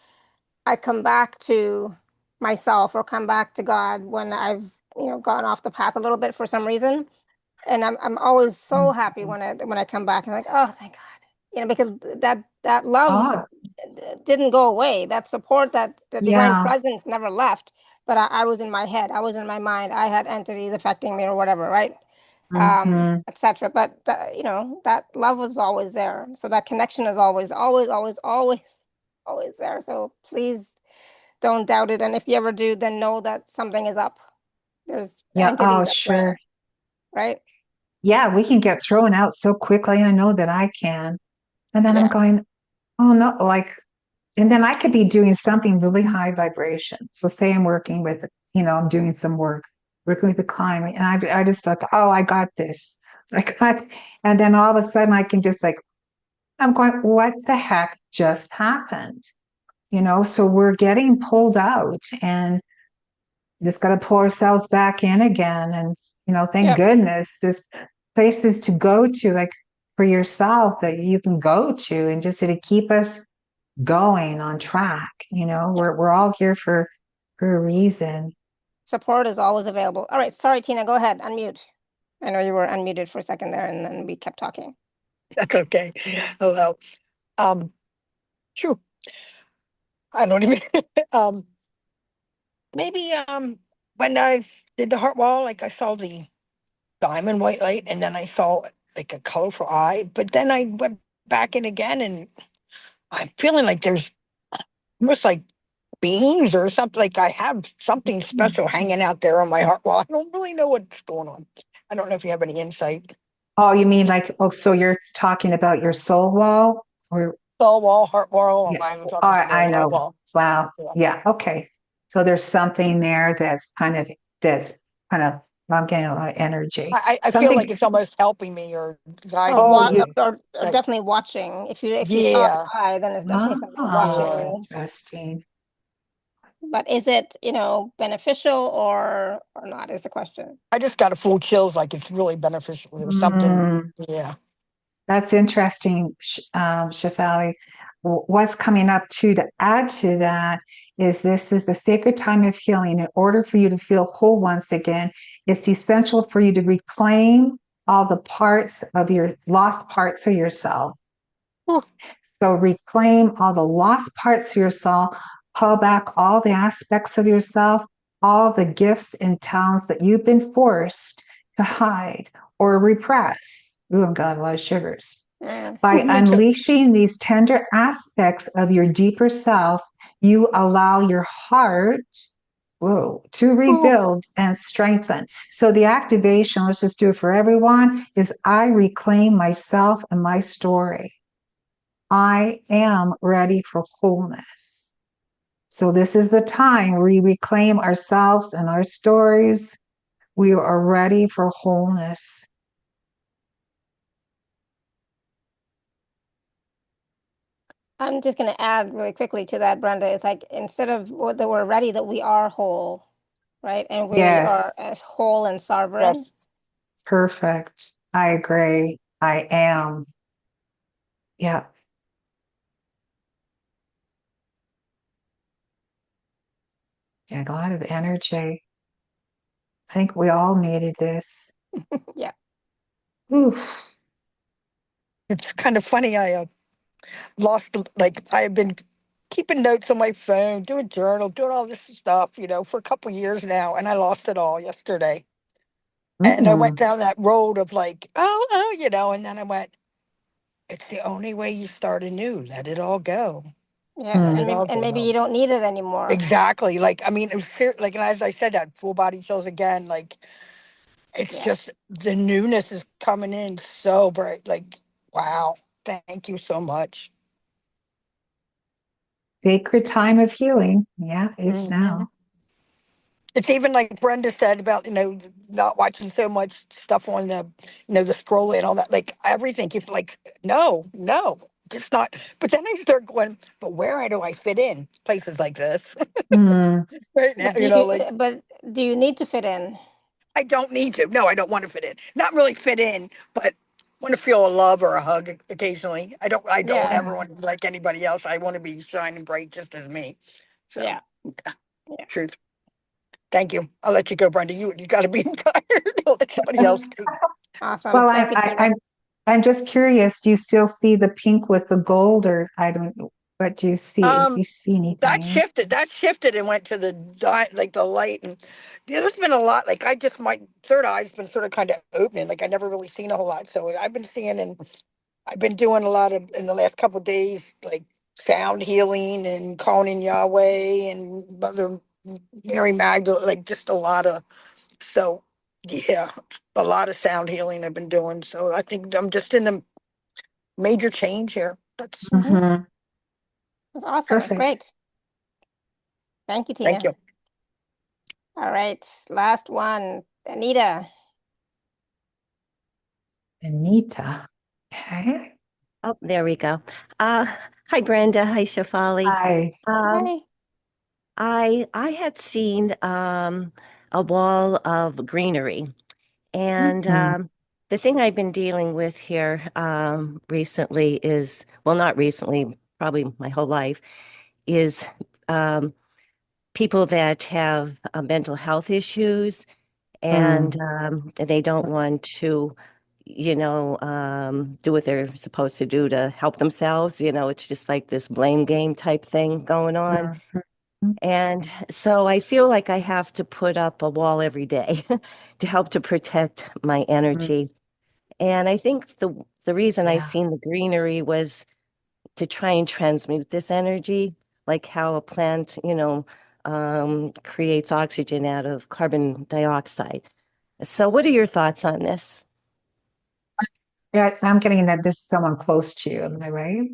I come back to myself or come back to God when I've, gone off the path a little bit for some reason. And I'm always so happy when I come back and like, oh, thank God. Because that love oh didn't go away. That support, that the divine yeah, presence never left. But I was in my head, I was in my mind, I had entities affecting me or whatever, right? Etc. But that love was always there. So that connection is always, always, always, always, always there. So please don't doubt it. And if you ever do, then know that something is up. There's yeah, oh entities at play, sure. right? Yeah, we can get thrown out so quickly. I know that I can. And then I'm Yeah. going, oh no, and then I could be doing something really high vibration. So say I'm working with, I'm doing some work, working with a client, and I just thought, oh, I got this. And then all of a sudden I can just I'm going, what the heck just happened? So we're getting pulled out and just got to pull ourselves back in again. And, thank Yeah. goodness there's places to go to, like for yourself that you can go to and just to keep us going on track. We're all here for a reason. Support is always available. All right. Sorry, Tina, go ahead. Unmute. I know you were unmuted for a second there and then we kept talking. That's okay. Hello. True. I don't even maybe when I did the heart wall, like I saw the diamond white light and then I saw like a colorful eye, but then I went back in again and I'm feeling like there's almost like beings or something, like I have something special hanging out there on my heart wall. I don't really know what's going on. I don't know if you have any insight. Oh, you mean like, oh, so you're talking about your soul wall? Or Soul wall, heart wall, yeah, I'm talking I about heart know. wall. Wow. Yeah. Yeah. Okay. So there's something there that's I'm getting a lot of energy. I feel like Something. it's almost helping me or Or, guiding Oh, wa- me, you. or like, definitely watching. If you saw the yeah, eye, then it's definitely something watching Ah, yeah. you. interesting. But is it, beneficial or not is the question. I just got a full chills, like it's really beneficial. There was something, Mm, yeah. that's interesting, Shefali. What's coming up too to add to that is this is the sacred time of healing. In order for you to feel whole once again, it's essential for you to reclaim all the parts of your lost parts of yourself. Whew. So reclaim all the lost parts of yourself, call back all the aspects of yourself, all the gifts and talents that you've been forced to hide or repress. Ooh, I've got a lot of shivers. By Me too. unleashing these tender aspects of your deeper self, you allow your heart, to Ooh. rebuild and strengthen. So the activation, let's just do it for everyone, is I reclaim myself and my story. I am ready for wholeness. So this is the time we reclaim ourselves and our stories. We are ready for wholeness. I'm just going to add really quickly to that, Brenda. It's like instead of that we're ready, that we are whole, right? And we are Yes, as whole and sovereign. Yes. perfect. I agree. I am. Yeah. Yeah, a lot of energy. I think we all needed this. Yeah. Oof. It's kind of funny. I lost, like, I have been keeping notes on my phone, doing journal, doing all this stuff, for a couple years now, and I lost it all yesterday. And I went Mm, down that road of like, and then I went, it's the only way you start anew. Let it all go. Yeah. Let mm, it all And maybe go. you don't need it anymore. Exactly. Like, I mean, it was like, and as I said, that full body chills again, like, it's Yeah. just the newness is coming in so bright. Like, wow. Thank you so much. sacred time of healing. Yeah, it's Mhm. now. It's even like Brenda said about, not watching so much stuff on the scroll and all that, like everything. It's like, no, no, just not. But then I start going, but where do I fit in? Places like this Mm, right now, like But do you need to fit in? I don't need to. No, I don't want to fit in. Not really fit in, but want to feel a love or a hug occasionally. I don't Yeah. ever want to be like anybody else. I want to be shining bright just as me. So, Yeah. Yeah. truth. Thank you. I'll let you go, Brenda. You got to be tired. I'll let somebody else go. Awesome. well, Thank you, Tina. I'm just curious. Do you still see the pink with the gold, or I don't know? What do you see? If Um, you see that anything? shifted. That shifted and went to like the light, and there's been a lot. Like I just my third eye's been sort of kind of opening. Like I never really seen a whole lot. So I've been seeing, and I've been doing a lot of in the last couple of days, like sound healing and calling in Yahweh and Mother Mary Magdalene. Like just a lot of so yeah, a lot of sound healing I've been doing. So I think I'm just in a major change here. That's Mhm. Mm-hmm. That's awesome. That's Perfect. great. Thank you, thank Tina. you. All right. Last one. Anita. Anita. Okay. Oh, there we go. Uh, Hi, Brenda. Hi, Shefali. Hi. Um, Hi. I had seen a wall of greenery, and Mm-hmm. the thing I've been dealing with here recently is, well, not recently, probably my whole life, is um, people that have mental health issues and they don't want to, do what they're supposed to do to help themselves. It's just like this blame game type thing going on. Mm-hmm. And so I feel like I have to put up a wall every day to help to protect my energy. And I think the reason I Yeah. seen the greenery was to try and transmute this energy, like how a plant, creates oxygen out of carbon dioxide. So what are your thoughts on this? I'm getting that this is someone close to you. Am I right?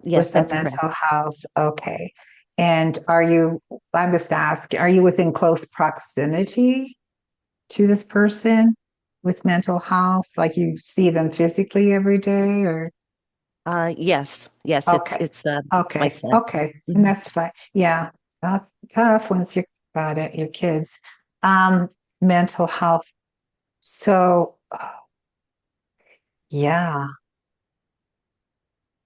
Yes, With the that's correct. mental health. Okay. And I'm just asking, are you within close proximity to this person with mental health? Like you see them physically every day or? Yes, Okay. it's my Okay. son. Okay. And that's fine. Yeah. That's tough once you got it, your kids. Mental health. So, yeah.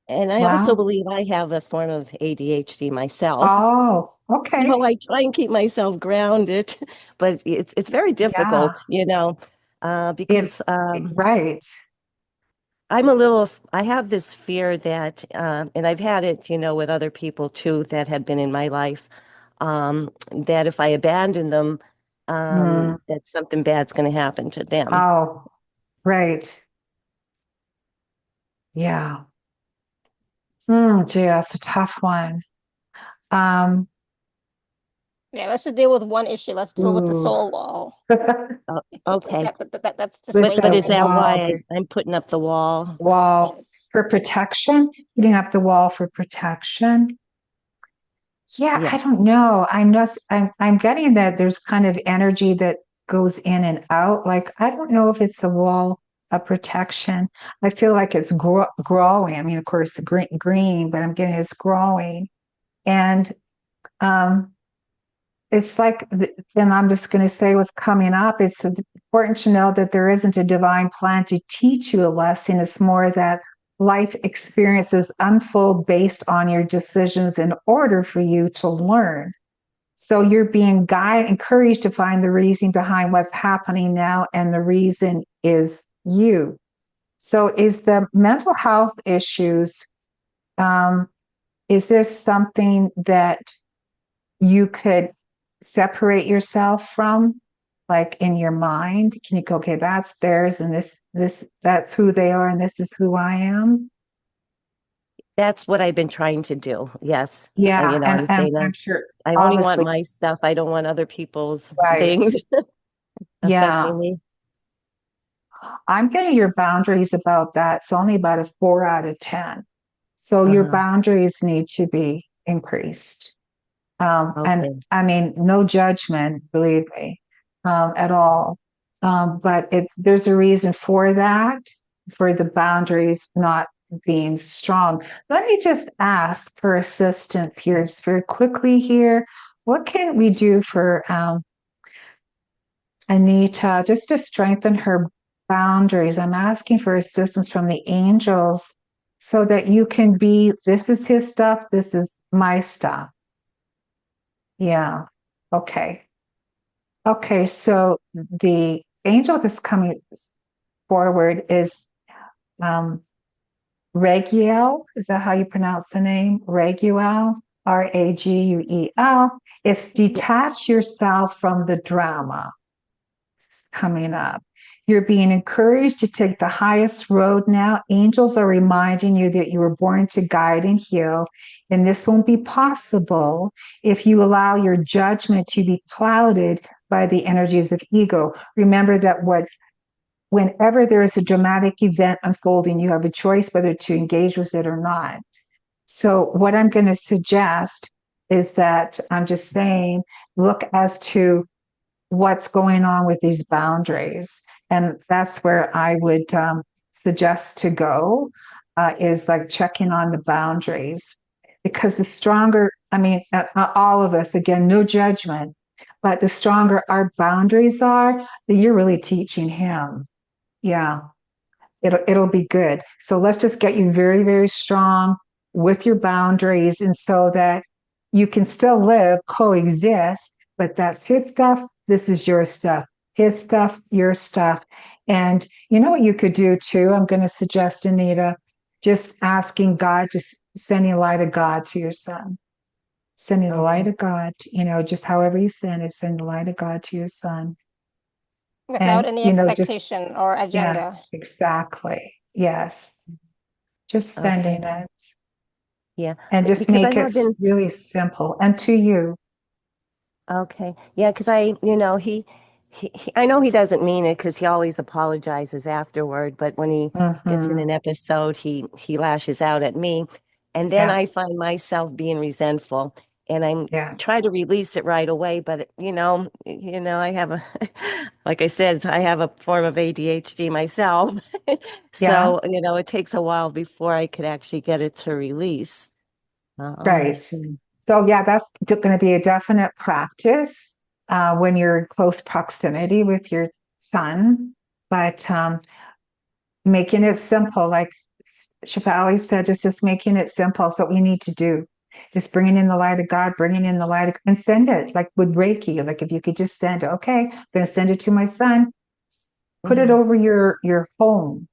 And I also Wow. believe I have a form of ADHD myself. Oh, okay. So I try and keep myself grounded, but it's very Yeah. difficult, It, because right. I have this fear that, and I've had it, with other people too that had been in my life, that if I abandon them, Mm. that something bad's going to happen to them. Oh, right. Yeah. Gee, that's a tough one. Um, Yeah, let's just deal with one issue. Let's deal with the ooh. soul wall. Okay. That's just With way But the is too that wall, why I'm putting up the wall? wall yes. for protection, putting up the wall for protection. Yeah, I Yes. don't know. I'm getting that there's kind of energy that goes in and out. Like I don't know if it's a wall of protection. I feel like it's growing. I mean, of course, green, but I'm getting it's growing. And um it's like, and I'm just going to say what's coming up. It's important to know that there isn't a divine plan to teach you a lesson. It's more that life experiences unfold based on your decisions in order for you to learn. So you're being encouraged to find the reason behind what's happening now, and the reason is you. So is the mental health issues, um, is this something that you could separate yourself from, like in your mind? Can you go, okay, that's theirs, and that's who they are, and this is who I am? That's what I've been trying to do. Yes. Yeah, I'm and saying I'm sure, I only want obviously, my stuff. I don't want other people's right. things Yeah. affecting me. I'm getting your boundaries about that. It's only about a 4 out of 10. So your Uh-huh. boundaries need to be increased. And Okay. I mean, no judgment, believe me, at all. But there's a reason for that, for the boundaries not being strong. Let me just ask for assistance here, just very quickly here. What can we do for Anita, just to strengthen her boundaries? I'm asking for assistance from the angels so that you can be, this is his stuff, this is my stuff. Yeah. Okay. Okay. So the angel that's coming forward is Raguel. Is that how you pronounce the name? Raguel, Raguel. It's detach yourself from the drama coming up. You're being encouraged to take the highest road now. Angels are reminding you that you were born to guide and heal, and this won't be possible if you allow your judgment to be clouded by the energies of ego. Remember that whenever there is a dramatic event unfolding, you have a choice whether to engage with it or not. So, what I'm going to suggest is that I'm just saying, look as to what's going on with these boundaries. And that's where I would suggest to go, is like checking on the boundaries. Because the stronger, I mean, all of us, again, no judgment, but the stronger our boundaries are, then you're really teaching him. Yeah, it'll be good. So let's just get you very, very strong with your boundaries, and so that you can still live, coexist, but that's his stuff, this is your stuff. His stuff, your stuff. And you know what you could do too? I'm going to suggest, Anita, just asking God, just sending the light of God to your son. Sending the light Okay. of God, just however you send it, send the light of God to your son. Without And, any just, expectation or yeah, agenda. exactly. Yes. Just sending Okay. it, Yeah. and just Because I make it have been really simple and to you. okay. Yeah, because he I know he doesn't mean it because he always apologizes afterward, but when he gets in Hmm. an episode, he lashes out at me, and then Yeah. I find myself being resentful, and I'm Yeah. try to release it right away, but I have a, like I said, I have a form of ADHD myself, Yeah. so it takes a while before I could actually get it to release. Right. So, So yeah, that's going to be a definite practice when you're in close proximity with your son. But making it simple, like Shefali said, just making it simple. So we need to do. Just bringing in the light of God, bringing in the light of, and send it like with Reiki. Like if you could just send, okay, I'm going to send it to my son. Put it mhm, over your home.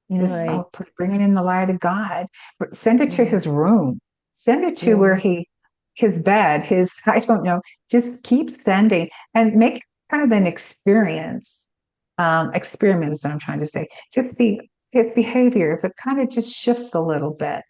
right. Bringing in the light of God. Send it to Mhm, his room. Send it to where mhm, his bed, his, I don't know, just keep sending and make kind of an experience. Experiment is what I'm trying to say. Just his behavior, if it kind of just shifts a little bit.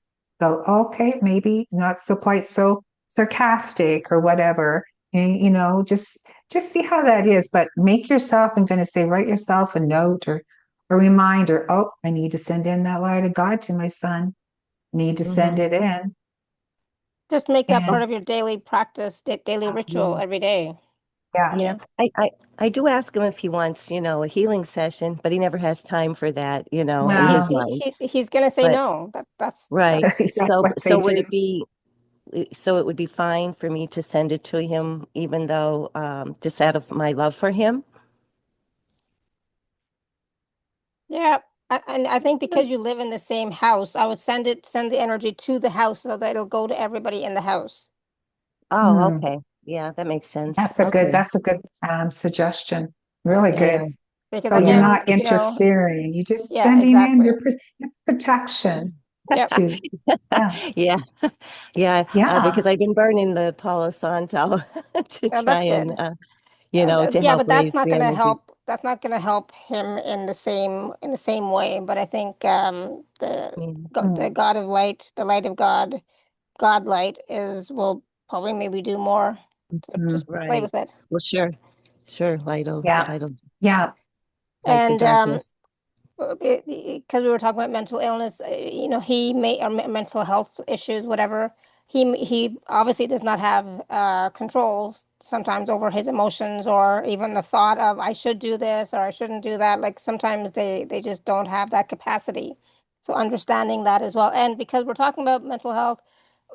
So, okay, maybe not so quite so sarcastic or whatever. And, just see how that is. But make yourself, I'm going to say, write yourself a note or a reminder, oh, I need to send in that light of God to my son. Need to send mhm. it in. Just make that part And of your daily practice, daily ritual Yeah. every day. yeah, Yeah, I do ask him if he wants, a healing session, but he never has time for that, in He's his well, mind. he's gonna say But no. right. that's So what they so would do. it be so it would be fine for me to send it to him, even though just out of my love for him? Yeah. And I think because you live in the same house, I would send the energy to the house so that it'll go to everybody in the house. Oh, Hmm. okay. Yeah, that makes sense. Okay. That's a good suggestion. Really Yeah. good. Yeah. Because So you're Yeah. again, not interfering. You're just yeah, sending in exactly. it's protection Yep. to, yeah, Yeah. Yeah, yeah, because I've been burning the Palo Santo to Yeah, try that's and good. to Yeah, help but that's raise not the gonna energy. help. That's not gonna help him in the same way. But I think Yeah. the mm, God of light, the light of God, God light will probably maybe do more to mm, just play Right. with it. Well, sure. Sure. Light'll yeah, light'll yeah, light the And darkness. because we were talking about mental illness, he may or mental health issues, whatever. He obviously does not have control sometimes over his emotions or even the thought of I should do this or I shouldn't do that. Like sometimes they just don't have that capacity. So understanding that as well. And because we're talking about mental health,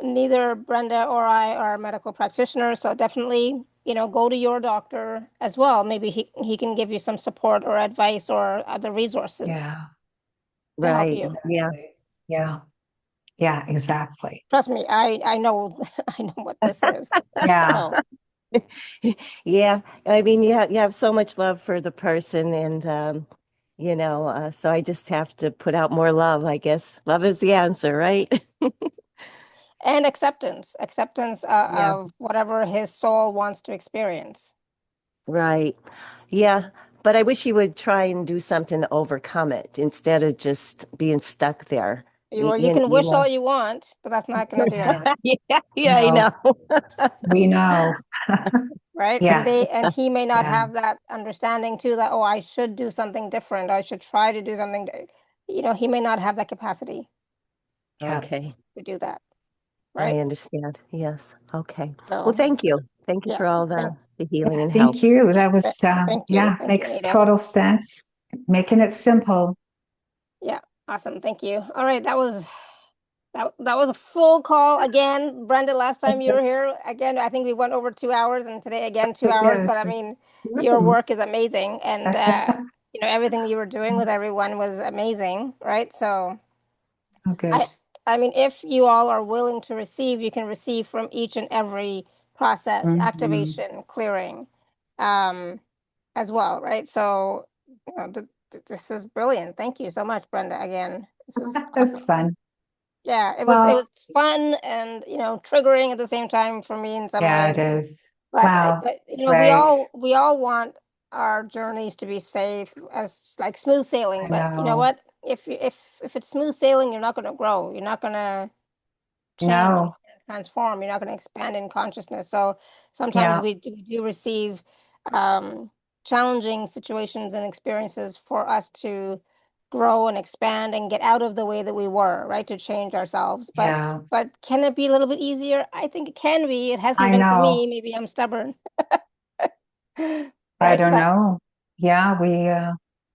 neither Brenda or I are medical practitioners, so definitely, go to your doctor as well. Maybe he can give you some support or advice or other resources yeah, to help Right. you. Yeah. exactly. Yeah, yeah, exactly. Trust me, I know I know what this is. Yeah, So, Yeah. I mean, you have so much love for the person and so I just have to put out more love, I guess. Love is the answer, right? and acceptance Yeah. of whatever his soul wants to experience. Right. Yeah. But I wish he would try and do something to overcome it instead of just being stuck there. You can You wish all know. you want, but that's not going to do anything, Yeah, yeah, I no, know. we know. right? And Yeah, he may not yeah, have that understanding too that, oh, I should do something different. I should try to do something. He may not have that capacity yeah, Okay. to do that, I right? understand. Yes. Okay. Well, So, thank you. Thank you yeah, for all thank, the healing yeah. and help. Thank you. That was, yeah, thank you, makes Anita. total sense. Making it simple. Yeah, awesome. Thank you. All right, that was a full call again, Brenda. Last time you were here, again, I think we went over 2 hours, and today again 2 hours. But Yes. I mean, your work is amazing, and Oh, everything you were doing with everyone was amazing, right? So good. I I mean, if you all are willing to receive, you can receive from each and every process, Mhm. activation, clearing, um, as well, right? So this is brilliant. Thank you so much, Brenda. Again, this was That's awesome. fun. Yeah, it was Well, fun and triggering at the same time for me in some yeah, it ways. is. But Wow. but we Right. all want our journeys to be safe as like smooth sailing. I But you know know. what? If it's smooth sailing, you're not going to grow. You're not going to change. You're No. not going to transform. You're not going to expand in consciousness. So sometimes Yeah. we do receive um, challenging situations and experiences for us to grow and expand and get out of the way that we were, right? To change ourselves. Yeah, But can it be a little bit easier? I think it can be. It hasn't I been for know. me. Maybe I'm stubborn. I Right? don't know. Yeah,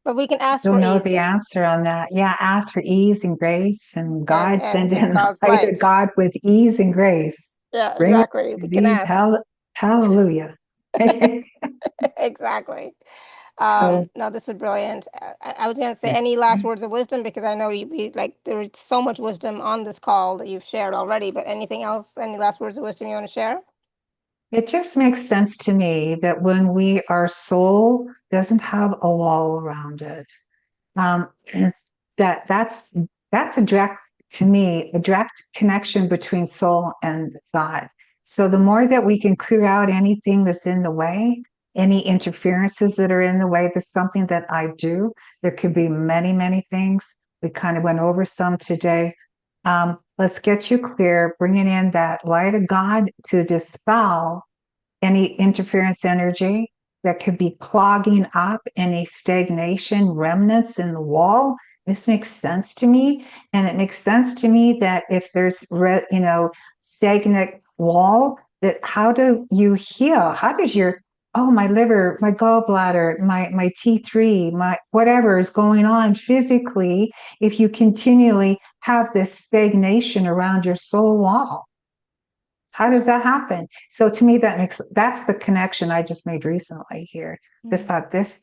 But we can ask don't for know ease the answer on that. Yeah, ask for ease and grace, and God send and in the God's light of light. God with ease and grace. Yeah, Bring exactly. We can these ask. hallelujah. Exactly. So No, this is brilliant. I was going to say any last words of wisdom because I know like there's so much wisdom on this call that you've shared already, but anything else, any last words of wisdom you want to share? it just makes sense to me that when our soul doesn't have a wall around it, um, that's a direct, to me, a direct connection between soul and God. So the more that we can clear out anything that's in the way, any interferences that are in the way, there's something that I do. There could be many, many things. We kind of went over some today. Let's get you clear, bringing in that light of God to dispel any interference energy that could be clogging up any stagnation remnants in the wall. This makes sense to me. And it makes sense to me that if there's, stagnant wall, that how do you heal? How does my liver, my gallbladder, my T3, my whatever is going on physically, if you continually have this stagnation around your soul wall? How does that happen? So to me, that's the connection I just made recently here. Just thought this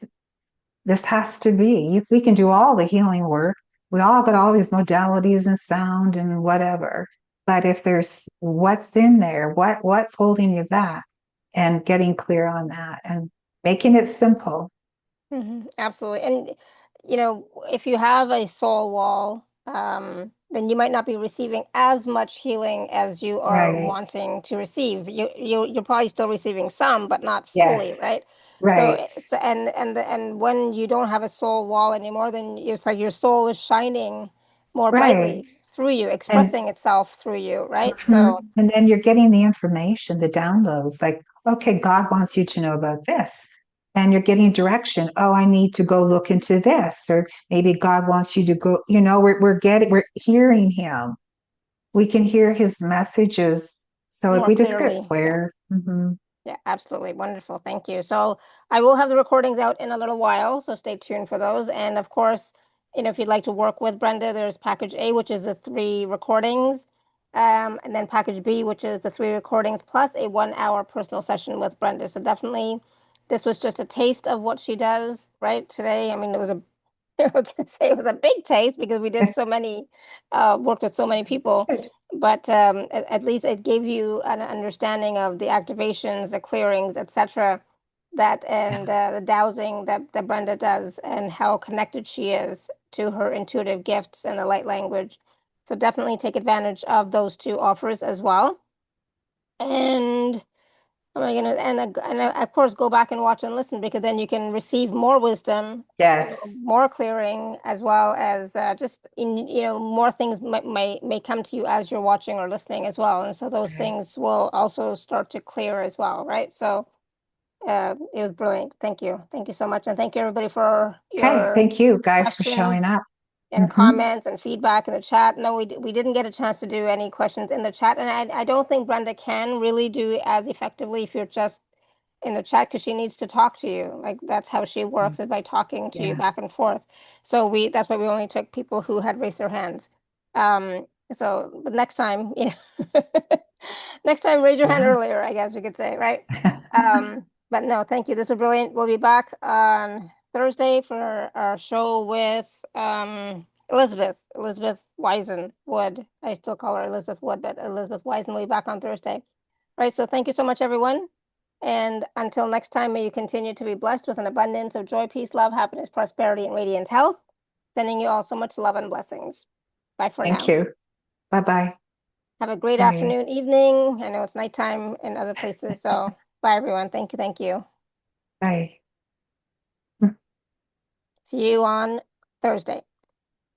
has to be. We can do all the healing work. We all got all these modalities and sound and whatever. But if there's what's in there, what's holding you back, and getting clear on that and making it simple. Absolutely. And, if you have a soul wall, then you might not be receiving as much healing as you are Right. wanting to receive. You're probably still receiving some, but not fully, Yes. right? Right. And when you don't have a soul wall anymore, then it's like your soul is shining more Right. brightly through you, And expressing itself through you, right? So, mhm. And then you're getting the information, the downloads, like, okay, God wants you to know about this. And you're getting direction. Oh, I need to go look into this. Or maybe God wants you to go, we're hearing him. We can hear his messages. So if more we just get clearly. Yeah. clear. Yeah, absolutely. Wonderful. Thank you. So I will have the recordings out in a little while, so stay tuned for those. And of course, if you'd like to work with Brenda, there's package A, which is the 3 recordings, and then package B, which is the 3 recordings plus a 1-hour personal session with Brenda. So definitely, this was just a taste of what she does, right? Today, I mean, it was a I was gonna say it was a big taste because we did so many, worked with so many people. Good. But at least it gave you an understanding of the activations, the clearings, etc. That and Yeah. the dowsing that Brenda does, and how connected she is to her intuitive gifts and the light language. So definitely take advantage of those 2 offers as well. And am I gonna and of course go back and watch and listen because then you can receive more wisdom, Yes. more clearing, as well as just more things may come to you as you're watching or listening as well, and so those Right. things will also start to clear as well, right? So it was brilliant. Thank you so much, and thank you everybody for Okay. your Thank you guys for showing questions up. and comments and feedback in the chat. No, we didn't get a chance to do any questions in the chat, and I don't think Brenda can really do as effectively if you're just in the chat because she needs to talk to you. Like that's how she works is by talking to you Yeah. back and forth. So that's why we only took people who had raised their hands. But next time, next time raise your hand Yeah. earlier, I guess we could say, right? But no, thank you. This is brilliant. We'll be back on Thursday for our show with Elizabeth Wisenwood. I still call her Elizabeth Wood, but Elizabeth Wisen will be back on Thursday. Right. So thank you so much, everyone. And until next time, may you continue to be blessed with an abundance of joy, peace, love, happiness, prosperity, and radiant health. Sending you all so much love and blessings. Bye for Thank now. you. Bye-bye. Have a great Bye. afternoon, evening. I know it's nighttime in other places. So bye, everyone. Thank you. Thank you. Bye. See you on Thursday.